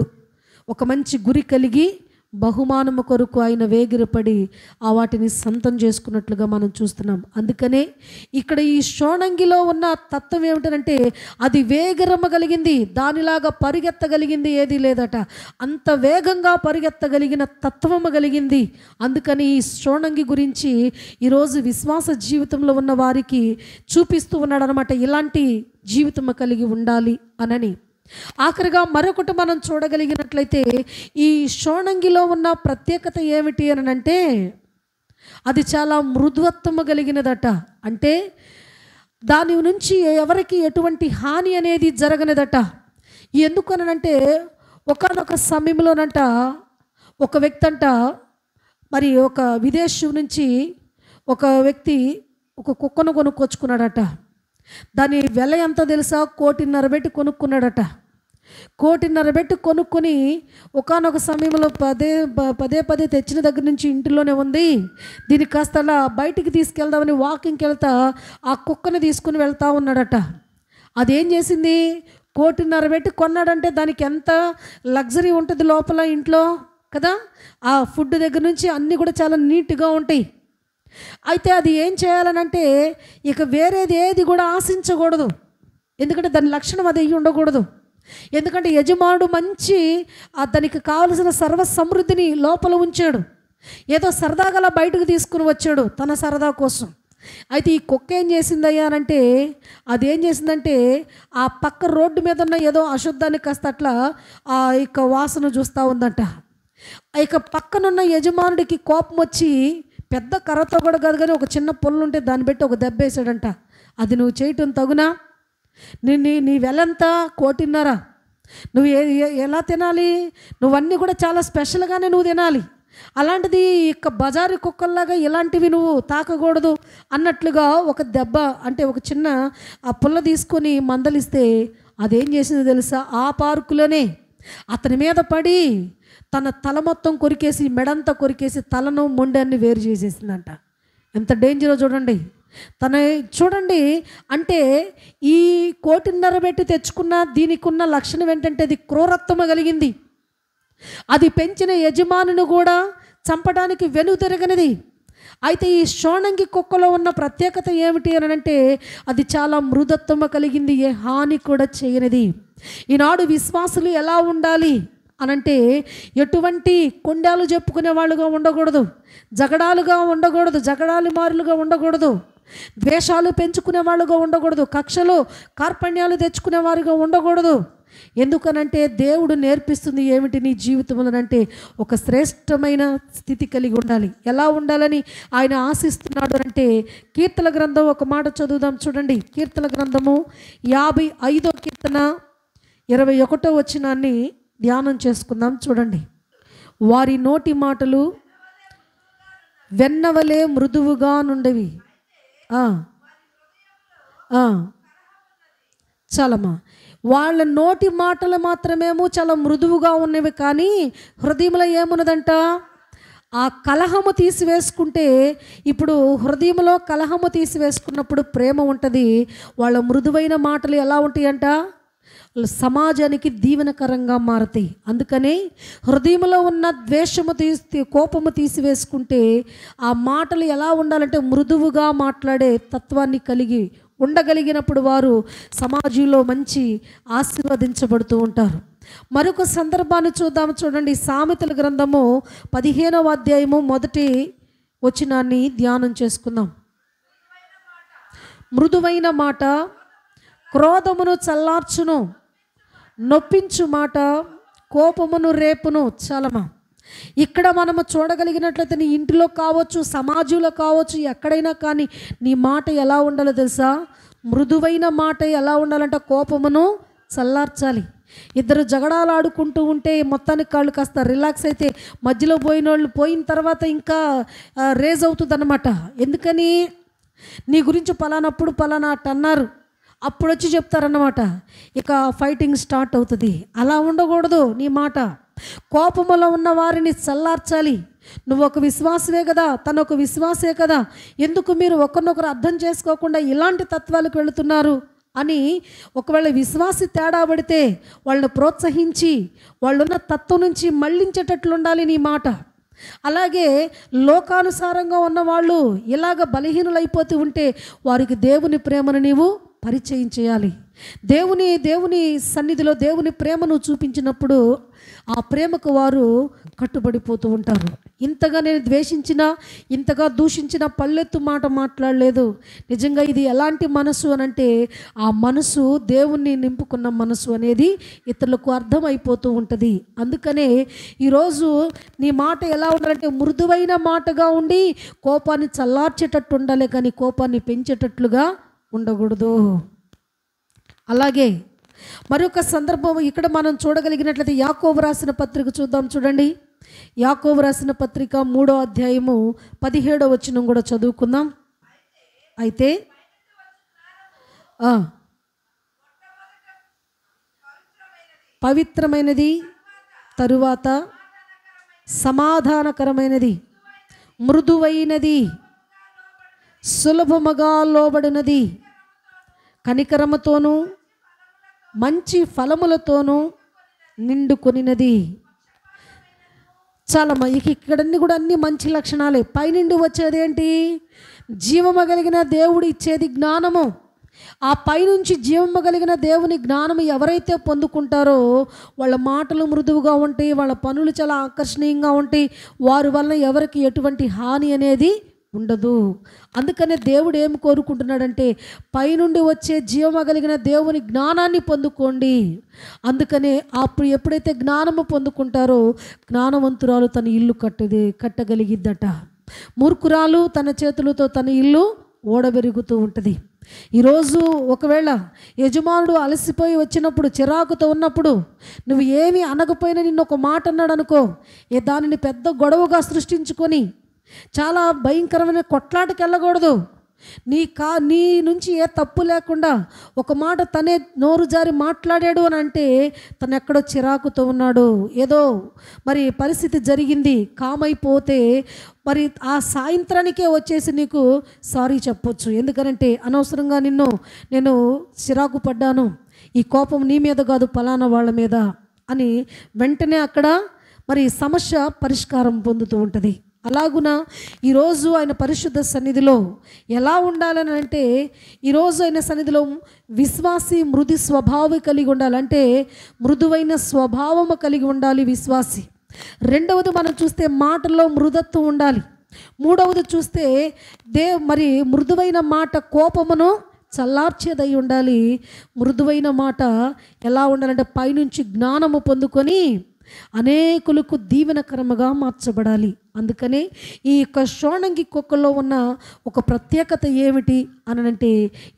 ఒక మంచి గురి కలిగి బహుమానము కొరకు ఆయన వేగిరపడి ఆ వాటిని సొంతం చేసుకున్నట్లుగా మనం చూస్తున్నాం. అందుకనే ఇక్కడ ఈ షోణంగిలో ఉన్న తత్వం ఏమిటంటే అది వేగరమ కలిగింది, దానిలాగా పరిగెత్తగలిగింది ఏది లేదట. అంత వేగంగా పరిగెత్తగలిగిన తత్వము కలిగింది. అందుకని ఈ షోణంగి గురించి ఈరోజు విశ్వాస జీవితంలో ఉన్న వారికి చూపిస్తూ ఉన్నాడు అనమాట, ఇలాంటి జీవితం కలిగి ఉండాలి అనని. ఆఖరిగా మరొకటి మనం చూడగలిగినట్లయితే ఈ షోణంగిలో ఉన్న ప్రత్యేకత ఏమిటి అని అంటే అది చాలా మృదువత్వము కలిగినదట. అంటే దాని నుంచి ఎవరికి ఎటువంటి హాని అనేది జరగనిదట. ఎందుకనంటే ఒకానొక సమయంలోనంట ఒక వ్యక్తి అంట, మరి ఒక విదేశం నుంచి ఒక వ్యక్తి ఒక కుక్కను కొనుక్కొచ్చుకున్నాడట. దాని వెల ఎంత తెలుసా? 1.5 పెట్టి కొనుక్కున్నాడట. 1.5 పెట్టి కొనుక్కొని ఒకానొక సమయంలో పదే తెచ్చిన దగ్గర నుంచి ఇంటిలోనే ఉంది, దీనికి కాస్త అలా బయటికి తీసుకెళ్దామని వాకింగ్కి వెళ్తా ఆ కుక్కని తీసుకుని వెళ్తా ఉన్నాడట. అదేం చేసింది? 1.5 పెట్టి కొన్నాడంటే దానికి ఎంత లగ్జరీ ఉంటుంది లోపల ఇంట్లో కదా. ఆ ఫుడ్ దగ్గర నుంచి అన్నీ కూడా చాలా నీట్గా ఉంటాయి. అయితే అది ఏం చేయాలనంటే ఇక వేరేది ఏది కూడా ఆశించకూడదు, ఎందుకంటే దాని లక్షణం అది ఉండకూడదు. ఎందుకంటే యజమానుడు మంచి దానికి కావలసిన సర్వ సమృద్ధిని లోపల ఉంచాడు, ఏదో సరదాగా బయటకు తీసుకుని వచ్చాడు తన సరదా కోసం. అయితే ఈ కుక్క ఏం చేసిందయ్యానంటే అదేం చేసిందంటే ఆ పక్క రోడ్డు మీద ఉన్న ఏదో అశుద్ధాన్ని కాస్త అట్లా ఇక వాసన చూస్తూ ఉందంట. ఇక పక్కనున్న యజమానుడికి కోపం వచ్చి పెద్ద కర్రతో కూడా కాదు కానీ ఒక చిన్న పొల్లు ఉంటే దాన్ని పెట్టి ఒక దెబ్బ వేసాడంట. అది నువ్వు చేయటం తగునా? నీ వెలంతా 1.5, నువ్వు ఎలా తినాలి? నువ్వన్నీ కూడా చాలా స్పెషల్గానే నువ్వు తినాలి, అలాంటిది ఇక బజారు కుక్కల్లాగా ఇలాంటివి నువ్వు తాకకూడదు అన్నట్లుగా ఒక దెబ్బ అంటే ఒక చిన్న ఆ పుల్ల తీసుకొని మందలిస్తే అదేం చేసింది తెలుసా? ఆ పార్కులోనే అతని మీద పడి తన తల మొత్తం కొరికేసి, మెడంతా కొరికేసి తలను మొండాన్ని వేరు చేసేసిందంట. ఎంత డేంజరో చూడండి. చూడండి అంటే ఈ 1.5 పెట్టి తెచ్చుకున్న దీనికి ఉన్న లక్షణం ఏంటంటే అది క్రూరత్వం కలిగింది. అది పెంచిన యజమానును కూడా చంపడానికి వెనుతిరగనిది. అయితే ఈ షోణంగి కుక్కలో ఉన్న ప్రత్యేకత ఏమిటి అని అంటే అది చాలా మృదుత్వం కలిగింది, ఏ హాని కూడా చేయనిది. ఈనాడు విశ్వాసులు ఎలా ఉండాలి అనంటే ఎటువంటి కొండాలు చెప్పుకునే వాళ్ళుగా ఉండకూడదు, జగడాలుగా ఉండకూడదు, జగడాలు మారులుగా ఉండకూడదు, ద్వేషాలు పెంచుకునే వాళ్ళుగా ఉండకూడదు, కక్షలు కార్పణ్యాలు తెచ్చుకునే వారుగా ఉండకూడదు. ఎందుకనంటే దేవుడు నేర్పిస్తుంది ఏమిటి నీ జీవితంలోనంటే ఒక శ్రేష్టమైన స్థితి కలిగి ఉండాలి. ఎలా ఉండాలని ఆయన ఆశిస్తున్నాడు అంటే కీర్తన గ్రంథం ఒక మాట చదువుదాం చూడండి. కీర్తన గ్రంథము 55వ కీర్తన 21వ వచనాన్ని ధ్యానం చేసుకుందాం చూడండి. వారి నోటి మాటలు వెన్నవలే మృదువుగా నుండవి, చాలమ్మా, వాళ్ళ నోటి మాటలు మాత్రమేమో చాలా మృదువుగా ఉన్నవి, కానీ హృదయంలో ఏమున్నదంట? ఆ కలహము తీసివేసుకుంటే, ఇప్పుడు హృదయంలో కలహము తీసివేసుకున్నప్పుడు ప్రేమ ఉంటుంది. వాళ్ళ మృదువైన మాటలు ఎలా ఉంటాయంట? సమాజానికి దీవెనకరంగా మారతాయి. అందుకని హృదయంలో ఉన్న ద్వేషము కోపము తీసివేసుకుంటే ఆ మాటలు ఎలా ఉండాలంటే మృదువుగా మాట్లాడే తత్వాన్ని కలిగి ఉండగలిగినప్పుడు వారు సమాజంలో మంచి ఆశీర్వదించబడుతూ ఉంటారు. మరొక సందర్భాన్ని చూడండి. సామెతల గ్రంథము 15వ అధ్యాయము 1వ వచనాన్ని ధ్యానం చేసుకుందాం. మృదువైన మాట క్రోధమును చల్లార్చును, నొప్పించు మాట కోపమును రేపును. చాలమా, ఇక్కడ మనము చూడగలిగినట్లయితే నీ ఇంటిలో కావచ్చు, సమాజంలో కావచ్చు, ఎక్కడైనా కానీ నీ మాట ఎలా ఉండాలో తెలుసా? మృదువైన మాట ఎలా ఉండాలంటే కోపమును చల్లార్చాలి. ఇద్దరు జగడాలు ఆడుకుంటూ ఉంటే మొత్తానికి కాళ్ళు కాస్త రిలాక్స్ అయితే మధ్యలో పోయిన తర్వాత ఇంకా రేజ్ అవుతుంది అన్నమాట. ఎందుకని? నీ గురించి పలానప్పుడు పలానా అట్ట అన్నారు, అప్పుడు వచ్చి చెప్తారన్నమాట. ఇక ఫైటింగ్ స్టార్ట్ అవుతుంది. అలా ఉండకూడదు. నీ మాట కోపములో ఉన్న వారిని చల్లార్చాలి. నువ్వు ఒక విశ్వాసవే కదా, తను ఒక విశ్వాసే కదా, ఎందుకు మీరు ఒకరినొకరు అర్థం చేసుకోకుండా ఇలాంటి తత్వాలకు వెళుతున్నారు అని ఒకవేళ విశ్వాసి తేడా పడితే వాళ్ళని ప్రోత్సహించి వాళ్ళున్న తత్వం నుంచి మళ్ళించేటట్లు ఉండాలి నీ మాట. అలాగే లోకానుసారంగా ఉన్నవాళ్ళు ఇలాగ బలహీనులైపోతూ ఉంటే వారికి దేవుని ప్రేమను నీవు పరిచయం చేయాలి. దేవుని సన్నిధిలో దేవుని ప్రేమను చూపించినప్పుడు ఆ ప్రేమకు వారు కట్టుబడిపోతూ ఉంటారు. ఇంతగా నేను ద్వేషించినా, ఇంతగా దూషించిన పల్లెత్తు మాట మాట్లాడలేదు. నిజంగా ఇది ఎలాంటి మనసు అనంటే ఆ మనసు దేవుణ్ణి నింపుకున్న మనసు అనేది ఇతరులకు అర్థమైపోతూ ఉంటుంది. అందుకనే ఈరోజు నీ మాట ఎలా ఉండాలంటే మృదువైన మాటగా ఉండి కోపాన్ని చల్లార్చేటట్టు ఉండాలి, కానీ కోపాన్ని పెంచేటట్లుగా ఉండకూడదు. అలాగే మరొక సందర్భం ఇక్కడ మనం చూడగలిగినట్లయితే యాకోబు రాసిన పత్రిక చూడండి. యాకోబు రాసిన పత్రిక 3వ అధ్యాయము 17వ వచనం కూడా చదువుకుందాం. అయితే పవిత్రమైనది, తరువాత సమాధానకరమైనది, మృదువైనది, సులభముగా లోబడినది, కనికరముతోనూ మంచి ఫలములతోనూ నిండుకొనినది. చాలమ్మా, ఇక్కడన్నీ కూడా అన్ని మంచి లక్షణాలే. పైనుండి వచ్చేది ఏంటి? జీవము కలిగిన దేవుడు ఇచ్చేది జ్ఞానము. ఆ పైనుంచి జీవము కలిగిన దేవుని జ్ఞానము ఎవరైతే పొందుకుంటారో వాళ్ళ మాటలు మృదువుగా ఉంటాయి, వాళ్ళ పనులు చాలా ఆకర్షణీయంగా ఉంటాయి, వారి వల్ల ఎవరికి ఎటువంటి హాని అనేది ఉండదు. అందుకనే దేవుడు ఏం కోరుకుంటున్నాడంటే పైనుండి వచ్చే జీవము కలిగిన దేవుని జ్ఞానాన్ని పొందుకోండి. అందుకనే అప్పుడు ఎప్పుడైతే జ్ఞానము పొందుకుంటారో జ్ఞానవంతురాలు తన ఇల్లు కట్టగలిగిద్దట. మూర్ఖురాలు తన చేతులతో తన ఇల్లు ఓడబెరుగుతూ ఉంటుంది. ఈరోజు ఒకవేళ యజమానుడు అలసిపోయి వచ్చినప్పుడు, చిరాకుతో ఉన్నప్పుడు నువ్వు ఏమీ అనకపోయినా నిన్ను ఒక మాట అన్నాడు అనుకో, దానిని పెద్ద గొడవగా సృష్టించుకొని చాలా భయంకరమైన కొట్లాటకి వెళ్ళకూడదు. నీ నుంచి ఏ తప్పు లేకుండా ఒక మాట తనే నోరు జారి మాట్లాడాడు అని అంటే తను ఎక్కడో చిరాకుతో ఉన్నాడు, ఏదో మరి పరిస్థితి జరిగింది, కామైపోతే మరి ఆ సాయంత్రానికే వచ్చేసి నీకు సారీ చెప్పొచ్చు. ఎందుకనంటే అనవసరంగా నేను చిరాకు పడ్డాను, ఈ కోపం నీ మీద కాదు పలానా వాళ్ళ మీద అని వెంటనే అక్కడ మరి సమస్య పరిష్కారం పొందుతూ ఉంటుంది. అలాగున ఈరోజు ఆయన పరిశుద్ధ సన్నిధిలో ఎలా ఉండాలని అంటే, ఈరోజు ఆయన సన్నిధిలో విశ్వాసి మృదు స్వభావం కలిగి ఉండాలంటే మృదువైన స్వభావము కలిగి ఉండాలి విశ్వాసి. రెండవది మనం చూస్తే మాటల్లో మృదత్వం ఉండాలి. మూడవది చూస్తే మరి మృదువైన మాట కోపమును చల్లార్చేదై ఉండాలి. మృదువైన మాట ఎలా ఉండాలంటే పైనుంచి జ్ఞానము పొందుకొని అనేకులకు దీవెనకరముగా మార్చబడాలి. అందుకనే ఈ యొక్క షోణంగి కుక్కలో ఉన్న ఒక ప్రత్యేకత ఏమిటి అనంటే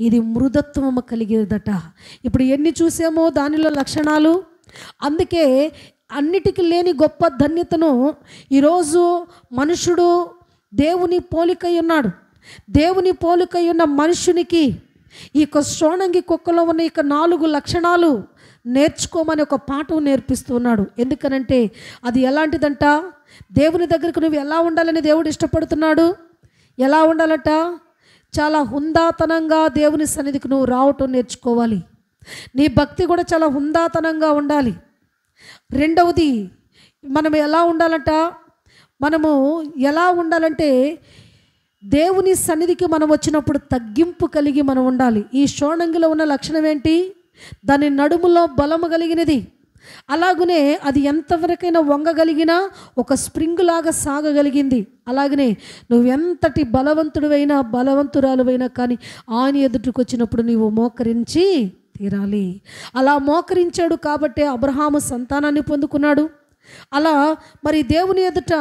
ఇది మృదత్వము కలిగేదట. ఇప్పుడు ఎన్ని చూసామో దానిలో లక్షణాలు. అందుకే అన్నిటికీ లేని గొప్ప ధన్యతను ఈరోజు మనుషుడు దేవుని పోలికై ఉన్నాడు. దేవుని పోలికై ఉన్న మనుషునికి ఈ యొక్క షోణంగి కుక్కలో ఉన్న ఇక 4 లక్షణాలు నేర్చుకోమని ఒక పాఠం నేర్పిస్తున్నాడు. ఎందుకనంటే అది ఎలాంటిదంట, దేవుని దగ్గరకు నువ్వు ఎలా ఉండాలని దేవుడు ఇష్టపడుతున్నాడు. ఎలా ఉండాలట, చాలా హుందాతనంగా దేవుని సన్నిధికి నువ్వు రావటం నేర్చుకోవాలి. నీ భక్తి కూడా చాలా హుందాతనంగా ఉండాలి. రెండవది, మనం ఎలా ఉండాలంట, మనము ఎలా ఉండాలంటే దేవుని సన్నిధికి మనం వచ్చినప్పుడు తగ్గింపు కలిగి మనం ఉండాలి. ఈ షోణంగిలో ఉన్న లక్షణం ఏంటి, దాని నడుములో బలము కలిగినది. అలాగనే అది ఎంతవరకైనా వంగగలిగినా ఒక స్ప్రింగ్ లాగా సాగగలిగింది. అలాగనే నువ్వు ఎంతటి బలవంతుడివైనా బలవంతురాలువైనా కానీ ఆయన ఎదుటికి వచ్చినప్పుడు నీవు మోకరించి తీరాలి. అలా మోకరించాడు కాబట్టే అబ్రహాము సంతానాన్ని పొందుకున్నాడు. అలా మరి దేవుని ఎదుట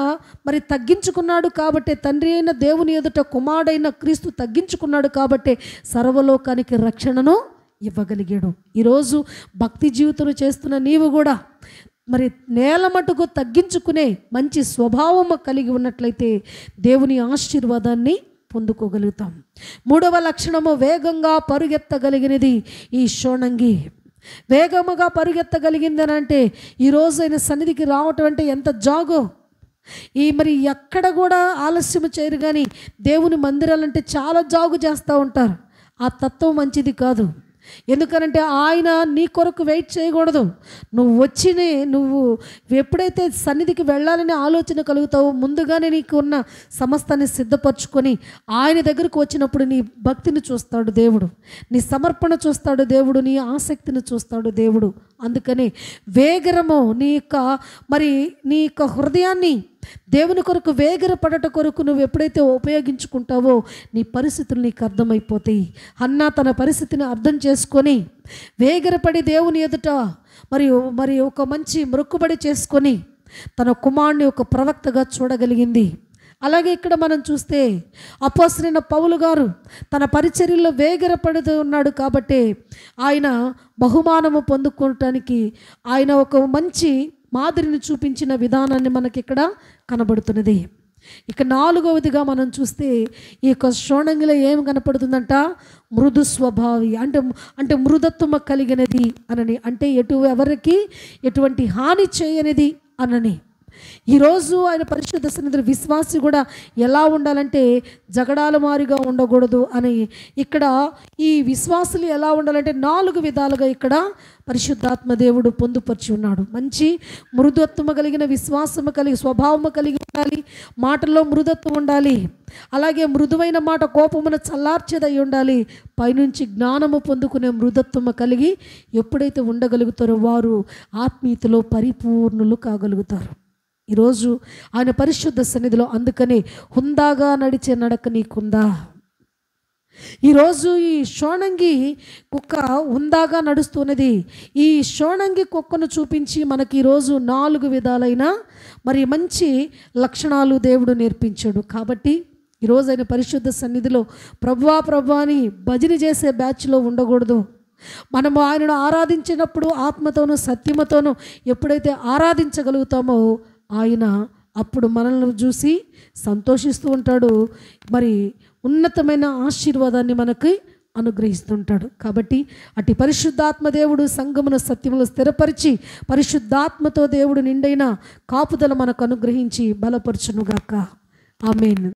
మరి తగ్గించుకున్నాడు కాబట్టి, తండ్రి అయిన దేవుని ఎదుట కుమారుడైన క్రీస్తు తగ్గించుకున్నాడు కాబట్టి సర్వలోకానికి రక్షణను ఇవ్వగలిగాడు. ఈరోజు భక్తి జీవితం చేస్తున్న నీవు కూడా మరి నేల మటుకు తగ్గించుకునే మంచి స్వభావం కలిగి ఉన్నట్లయితే దేవుని ఆశీర్వాదాన్ని పొందుకోగలుగుతాం. 3వ లక్షణము, వేగంగా పరుగెత్తగలిగినది ఈ షోణంగి. వేగముగా పరుగెత్తగలిగింది అని అంటే ఈరోజు ఆయన సన్నిధికి రావటం అంటే ఎంత జాగో. మరి ఎక్కడ కూడా ఆలస్యం చేయరు, కానీ దేవుని మందిరాలంటే చాలా జాగు చేస్తూ ఉంటారు. ఆ తత్వం మంచిది కాదు. ఎందుకనంటే ఆయన నీ కొరకు వెయిట్ చేయకూడదు. నువ్వు ఎప్పుడైతే సన్నిధికి వెళ్ళాలని ఆలోచన కలుగుతావో ముందుగానే నీకు ఉన్న సమస్తాన్ని సిద్ధపరచుకొని ఆయన దగ్గరకు వచ్చినప్పుడు నీ భక్తిని చూస్తాడు దేవుడు, నీ సమర్పణ చూస్తాడు దేవుడు, నీ ఆసక్తిని చూస్తాడు దేవుడు. అందుకని వేగరము నీ యొక్క హృదయాన్ని దేవుని కొరకు వేగరపడట కొరకు నువ్వు ఎప్పుడైతే ఉపయోగించుకుంటావో నీ పరిస్థితులు నీకు అర్థమైపోతాయి. హన్నా తన పరిస్థితిని అర్థం చేసుకొని వేగరపడి దేవుని ఎదుట మరి ఒక మంచి మొక్కుబడి చేసుకొని తన కుమారుని ఒక ప్రవక్తగా చూడగలిగింది. అలాగే ఇక్కడ మనం చూస్తే అపోస్తలుడైన పౌలు గారు తన పరిచర్యలో వేగరపడుతూ ఉన్నాడు కాబట్టి ఆయన బహుమానము పొందుకోవటానికి ఆయన ఒక మంచి మాదిరిని చూపించిన విధానాన్ని మనకి ఇక్కడ కనబడుతున్నది. ఇక 4వదిగా మనం చూస్తే ఈ యొక్క షోణంగిలో ఏం కనపడుతుందంట, మృదు స్వభావి అంటే మృదత్వం కలిగినది అనని, అంటే ఎవరికి ఎటువంటి హాని చేయనిది అనని. ఈరోజు ఆయన పరిశుద్ధ సన్నిధిలో విశ్వాసి కూడా ఎలా ఉండాలంటే జగడాల మారిగా ఉండకూడదు అని ఇక్కడ ఈ విశ్వాసులు ఎలా ఉండాలంటే 4 విధాలుగా ఇక్కడ పరిశుద్ధాత్మ దేవుడు పొందుపరిచి ఉన్నాడు. మంచి మృదుత్వము కలిగిన విశ్వాసము కలిగి స్వభావము కలిగి ఉండాలి, మాటల్లో మృదుత్వం ఉండాలి. అలాగే మృదువైన మాట కోపమును చల్లార్చేదై ఉండాలి. పైనుంచి జ్ఞానము పొందుకునే మృదుత్వము కలిగి ఎప్పుడైతే ఉండగలుగుతారో వారు ఆత్మీయతలో పరిపూర్ణులు కాగలుగుతారు. ఈరోజు ఆయన పరిశుద్ధ సన్నిధిలో అందుకనే హుందాగా నడిచే నడక నీకుందా? ఈరోజు ఈ షోణంగి కుక్క హుందాగా నడుస్తున్నది. ఈ షోణంగి కుక్కను చూపించి మనకి ఈరోజు 4 విధాలైన మరి మంచి లక్షణాలు దేవుడు నేర్పించాడు. కాబట్టి ఈరోజు ఆయన పరిశుద్ధ సన్నిధిలో ప్రభువా అని భజన చేసే బ్యాచ్లో ఉండకూడదు. మనము ఆయనను ఆరాధించినప్పుడు ఆత్మతోనూ సత్యమతోనూ ఎప్పుడైతే ఆరాధించగలుగుతామో ఆయన అప్పుడు మనల్ని చూసి సంతోషిస్తూ ఉంటాడు. మరి ఉన్నతమైన ఆశీర్వాదాన్ని మనకి అనుగ్రహిస్తుంటాడు. కాబట్టి అటు పరిశుద్ధాత్మ దేవుడు సంఘమును సత్యములో స్థిరపరిచి పరిశుద్ధాత్మతో దేవుడు నిండైన కాపుదల మనకు అనుగ్రహించి బలపరచునుగాక. ఆమేన్.